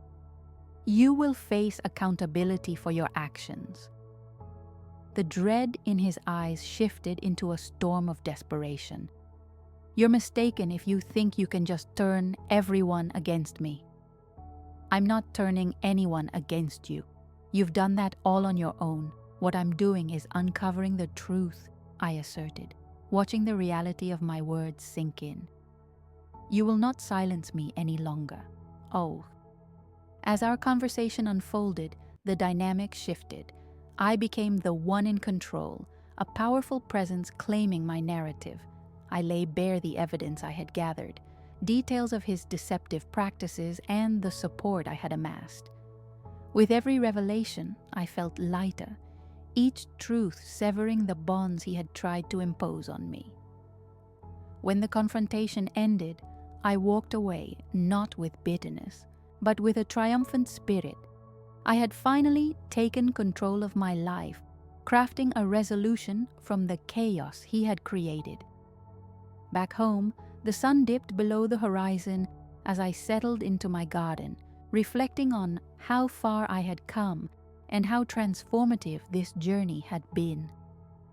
"You will face accountability for your actions." The dread in his eyes shifted into a storm of desperation. "You're mistaken if you think you can just turn everyone against me." "I'm not turning anyone against you. You've done that all on your own. What I'm doing is uncovering the truth," I asserted, watching the reality of my words sink in. "You will not silence me any longer." Oh. As our conversation unfolded, the dynamic shifted. I became the one in control, a powerful presence claiming my narrative. I lay bare the evidence I had gathered, details of his deceptive practices, and the support I had amassed. With every revelation, I felt lighter, each truth severing the bonds he had tried to impose on me. When the confrontation ended, I walked away not with bitterness, but with a triumphant spirit. I had finally taken control of my life, crafting a resolution from the chaos he had created. Back home, the sun dipped below the horizon as I settled into my garden, reflecting on how far I had come and how transformative this journey had been.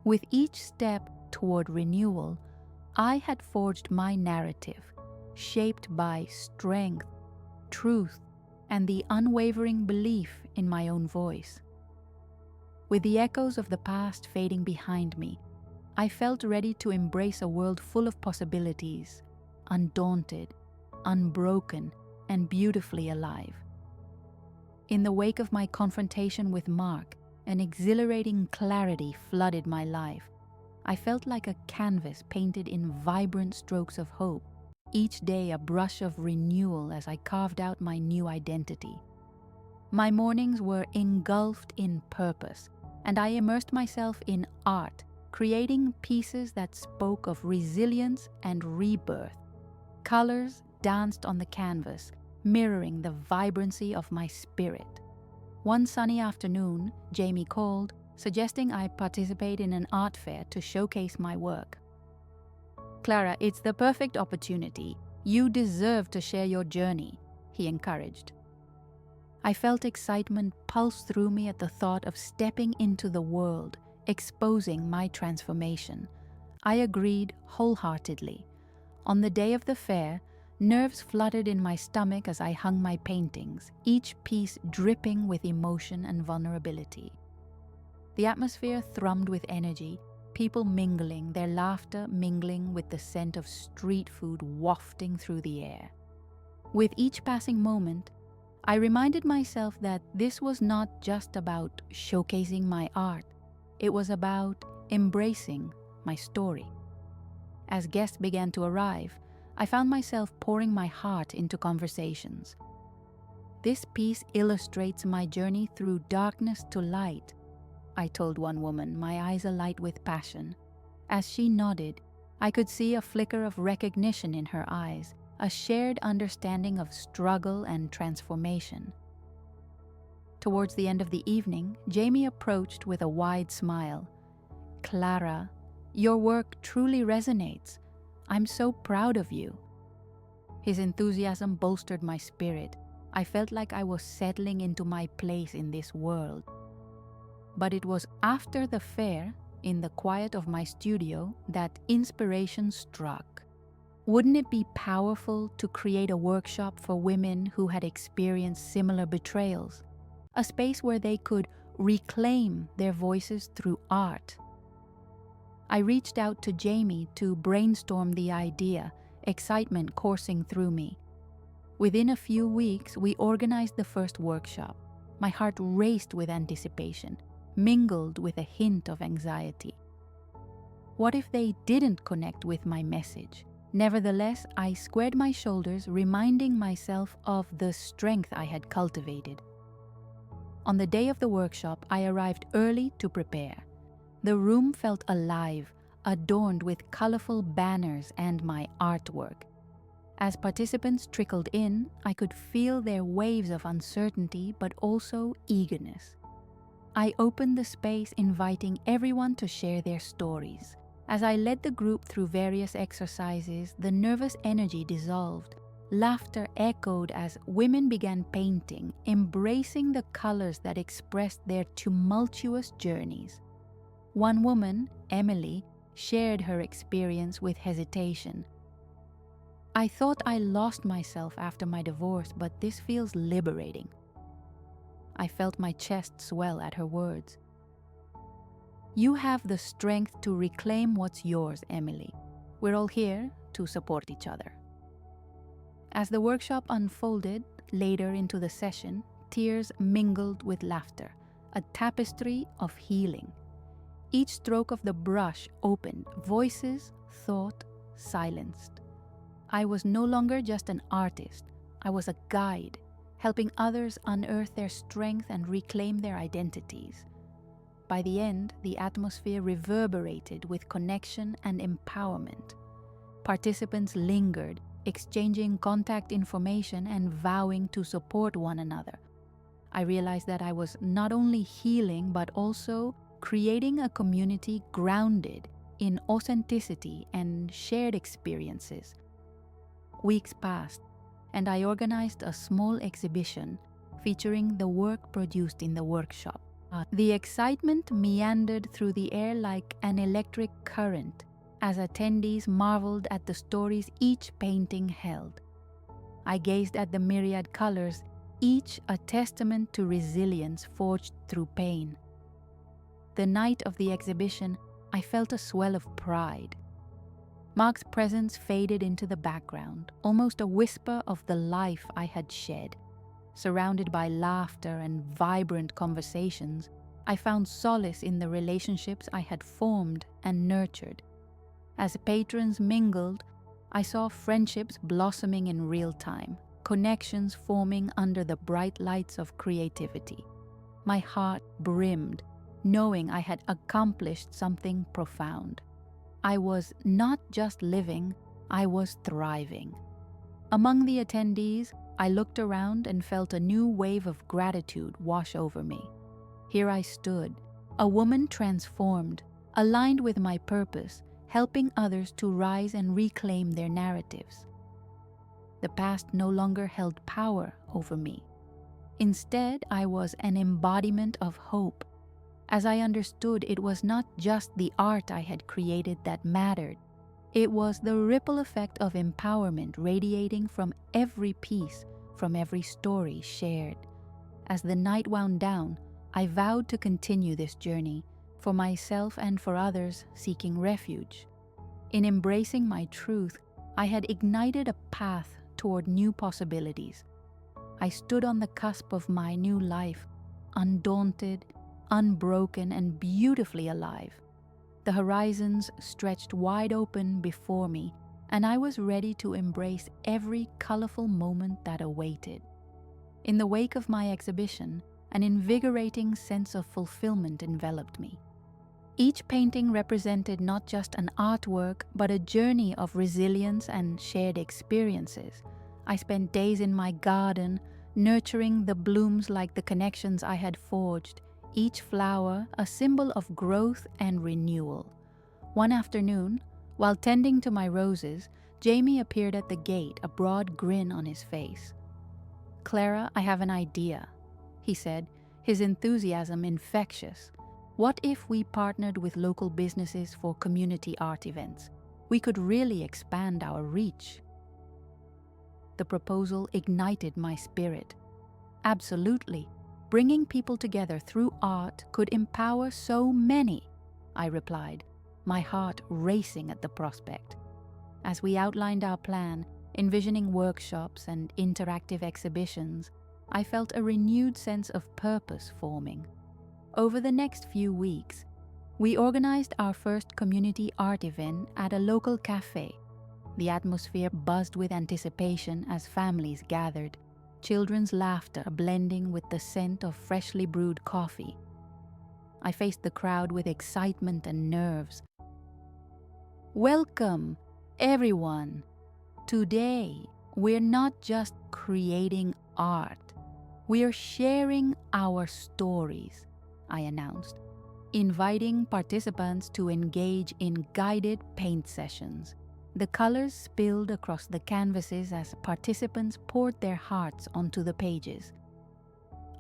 With each step toward renewal, I had forged my narrative, shaped by strength, truth, and the unwavering belief in my own voice. With the echoes of the past fading behind me, I felt ready to embrace a world full of possibilities, undaunted, unbroken, and beautifully alive. In the wake of my confrontation with Mark, an exhilarating clarity flooded my life. I felt like a canvas painted in vibrant strokes of hope, each day a brush of renewal as I carved out my new identity. My mornings were engulfed in purpose, and I immersed myself in art, creating pieces that spoke of resilience and rebirth. Colors danced on the canvas, mirroring the vibrancy of my spirit. One sunny afternoon, Jamie called, suggesting I participate in an art fair to showcase my work. "Clara, it's the perfect opportunity. You deserve to share your journey," he encouraged. I felt excitement pulse through me at the thought of stepping into the world, exposing my transformation. I agreed wholeheartedly. On the day of the fair, nerves fluttered in my stomach as I hung my paintings, each piece dripping with emotion and vulnerability. The atmosphere thrummed with energy, people mingling, their laughter mingling with the scent of street food wafting through the air. With each passing moment, I reminded myself that this was not just about showcasing my art, it was about embracing my story. As guests began to arrive, I found myself pouring my heart into conversations. "This piece illustrates my journey through darkness to light," I told one woman, my eyes alight with passion. As she nodded, I could see a flicker of recognition in her eyes, a shared understanding of struggle and transformation. Towards the end of the evening, Jamie approached with a wide smile. "Clara, your work truly resonates. I'm so proud of you." His enthusiasm bolstered my spirit. I felt like I was settling into my place in this world. But it was after the fair, in the quiet of my studio, that inspiration struck. Wouldn't it be powerful to create a workshop for women who had experienced similar betrayals? A space where they could reclaim their voices through art. I reached out to Jamie to brainstorm the idea, excitement coursing through me. Within a few weeks, we organized the first workshop. My heart raced with anticipation, mingled with a hint of anxiety. What if they didn't connect with my message? Nevertheless, I squared my shoulders, reminding myself of the strength I had cultivated. On the day of the workshop, I arrived early to prepare. The room felt alive, adorned with colorful banners and my artwork. As participants trickled in, I could feel their waves of uncertainty but also eagerness. I opened the space, inviting everyone to share their stories. As I led the group through various exercises, the nervous energy dissolved. Laughter echoed as women began painting, embracing the colors that expressed their tumultuous journeys. One woman, Emily, shared her experience with hesitation. "I thought I lost myself after my divorce, but this feels liberating." I felt my chest swell at her words. "You have the strength to reclaim what's yours, Emily. We're all here to support each other." As the workshop unfolded, later into the session, tears mingled with laughter, a tapestry of healing. Each stroke of the brush opened, voices, thought, silenced. I was no longer just an artist. I was a guide, helping others unearth their strength and reclaim their identities. By the end, the atmosphere reverberated with connection and empowerment. Participants lingered, exchanging contact information and vowing to support one another. I realized that I was not only healing but also creating a community grounded in authenticity and shared experiences. Weeks passed, and I organized a small exhibition featuring the work produced in the workshop. The excitement meandered through the air like an electric current as attendees marveled at the stories each painting held. I gazed at the myriad colors, each a testament to resilience forged through pain. The night of the exhibition, I felt a swell of pride. Mark's presence faded into the background, almost a whisper of the life I had shed. Surrounded by laughter and vibrant conversations, I found solace in the relationships I had formed and nurtured. As patrons mingled, I saw friendships blossoming in real time, connections forming under the bright lights of creativity. My heart brimmed, knowing I had accomplished something profound. I was not just living, I was thriving. Among the attendees, I looked around and felt a new wave of gratitude wash over me. Here I stood, a woman transformed, aligned with my purpose, helping others to rise and reclaim their narratives. The past no longer held power over me. Instead, I was an embodiment of hope. As I understood, it was not just the art I had created that mattered. It was the ripple effect of empowerment radiating from every piece, from every story shared. As the night wound down, I vowed to continue this journey, for myself and for others seeking refuge. In embracing my truth, I had ignited a path toward new possibilities. I stood on the cusp of my new life, undaunted, unbroken, and beautifully alive. The horizons stretched wide open before me, and I was ready to embrace every colorful moment that awaited. In the wake of my exhibition, an invigorating sense of fulfillment enveloped me. Each painting represented not just an artwork, but a journey of resilience and shared experiences. I spent days in my garden, nurturing the blooms like the connections I had forged, each flower a symbol of growth and renewal. One afternoon, while tending to my roses, Jamie appeared at the gate, a broad grin on his face. "Clara, I have an idea," he said, his enthusiasm infectious. "What if we partnered with local businesses for community art events? We could really expand our reach." The proposal ignited my spirit. "Absolutely. Bringing people together through art could empower so many," I replied, my heart racing at the prospect. As we outlined our plan, envisioning workshops and interactive exhibitions, I felt a renewed sense of purpose forming. Over the next few weeks, we organized our first community art event at a local cafe. The atmosphere buzzed with anticipation as families gathered, children's laughter blending with the scent of freshly brewed coffee. I faced the crowd with excitement and nerves. Welcome, everyone. Today, we're not just creating art. We're sharing our stories, I announced, inviting participants to engage in guided paint sessions. The colors spilled across the canvases as participants poured their hearts onto the pages.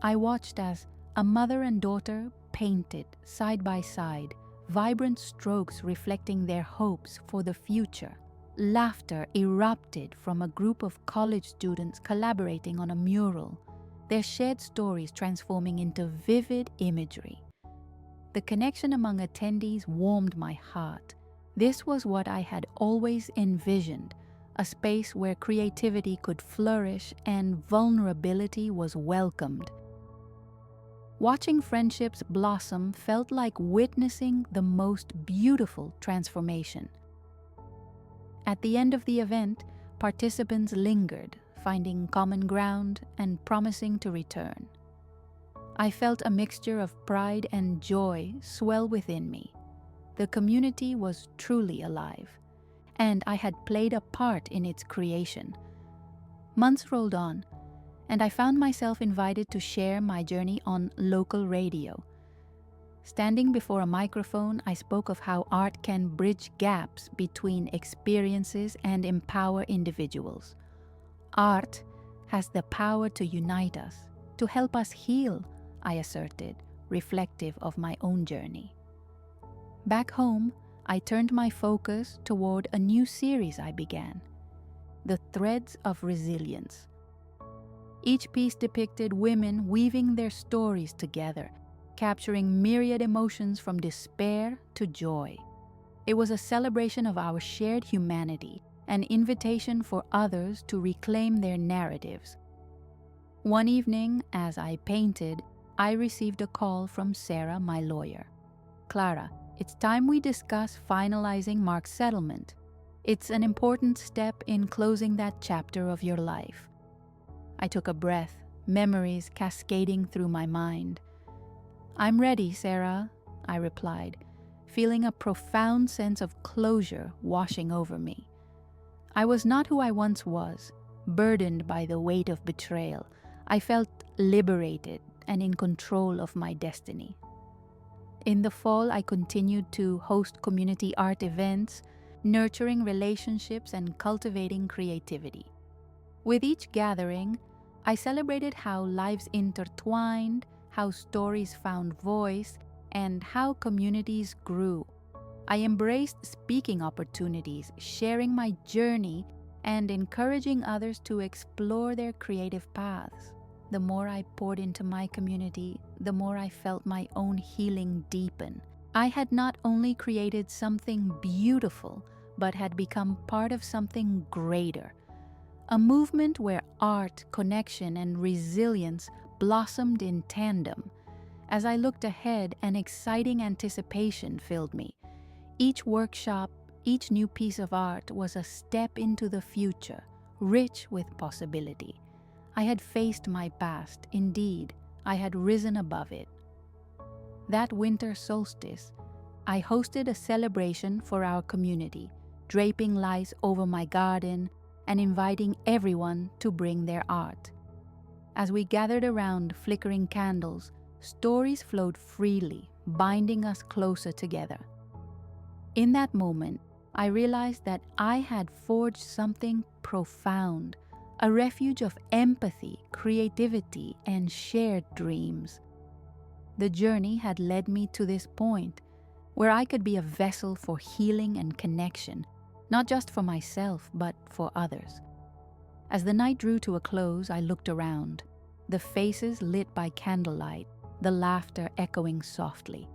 I watched as a mother and daughter painted side by side, vibrant strokes reflecting their hopes for the future. Laughter erupted from a group of college students collaborating on a mural, their shared stories transforming into vivid imagery. The connection among attendees warmed my heart. This was what I had always envisioned, a space where creativity could flourish and vulnerability was welcomed. Watching friendships blossom felt like witnessing the most beautiful transformation. At the end of the event, participants lingered, finding common ground and promising to return. I felt a mixture of pride and joy swell within me. The community was truly alive, and I had played a part in its creation. Months rolled on, and I found myself invited to share my journey on local radio. Standing before a microphone, I spoke of how art can bridge gaps between experiences and empower individuals. Art has the power to unite us, to help us heal, I asserted, reflective of my own journey. Back home, I turned my focus toward a new series I began, The Threads of Resilience. Each piece depicted women weaving their stories together, capturing myriad emotions from despair to joy. It was a celebration of our shared humanity, an invitation for others to reclaim their narratives. One evening, as I painted, I received a call from Sarah, my lawyer. "Clara, it's time we discuss finalizing Mark's settlement. It's an important step in closing that chapter of your life." I took a breath, memories cascading through my mind. "I'm ready, Sarah," I replied, feeling a profound sense of closure washing over me. I was not who I once was, burdened by the weight of betrayal. I felt liberated and in control of my destiny. In the fall, I continued to host community art events, nurturing relationships and cultivating creativity. With each gathering, I celebrated how lives intertwined, how stories found voice, and how communities grew. I embraced speaking opportunities, sharing my journey, and encouraging others to explore their creative paths. The more I poured into my community, the more I felt my own healing deepen. I had not only created something beautiful, but had become part of something greater. A movement where art, connection, and resilience blossomed in tandem. As I looked ahead, an exciting anticipation filled me. Each workshop, each new piece of art was a step into the future, rich with possibility. I had faced my past, indeed, I had risen above it. That winter solstice, I hosted a celebration for our community, draping lights over my garden and inviting everyone to bring their art. As we gathered around flickering candles, stories flowed freely, binding us closer together. In that moment, I realized that I had forged something profound, a refuge of empathy, creativity, and shared dreams. The journey had led me to this point, where I could be a vessel for healing and connection, not just for myself, but for others. As the night drew to a close, I looked around, the faces lit by candlelight, the laughter echoing softly.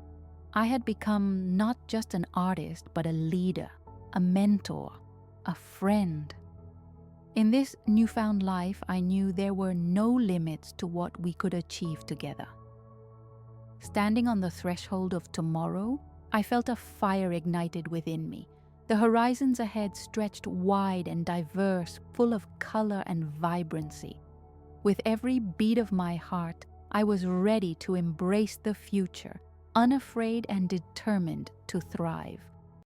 I had become not just an artist, but a leader, a mentor, a friend. In this newfound life, I knew there were no limits to what we could achieve together. Standing on the threshold of tomorrow, I felt a fire ignited within me. The horizons ahead stretched wide and diverse, full of color and vibrancy. With every beat of my heart, I was ready to embrace the future, unafraid and determined to thrive.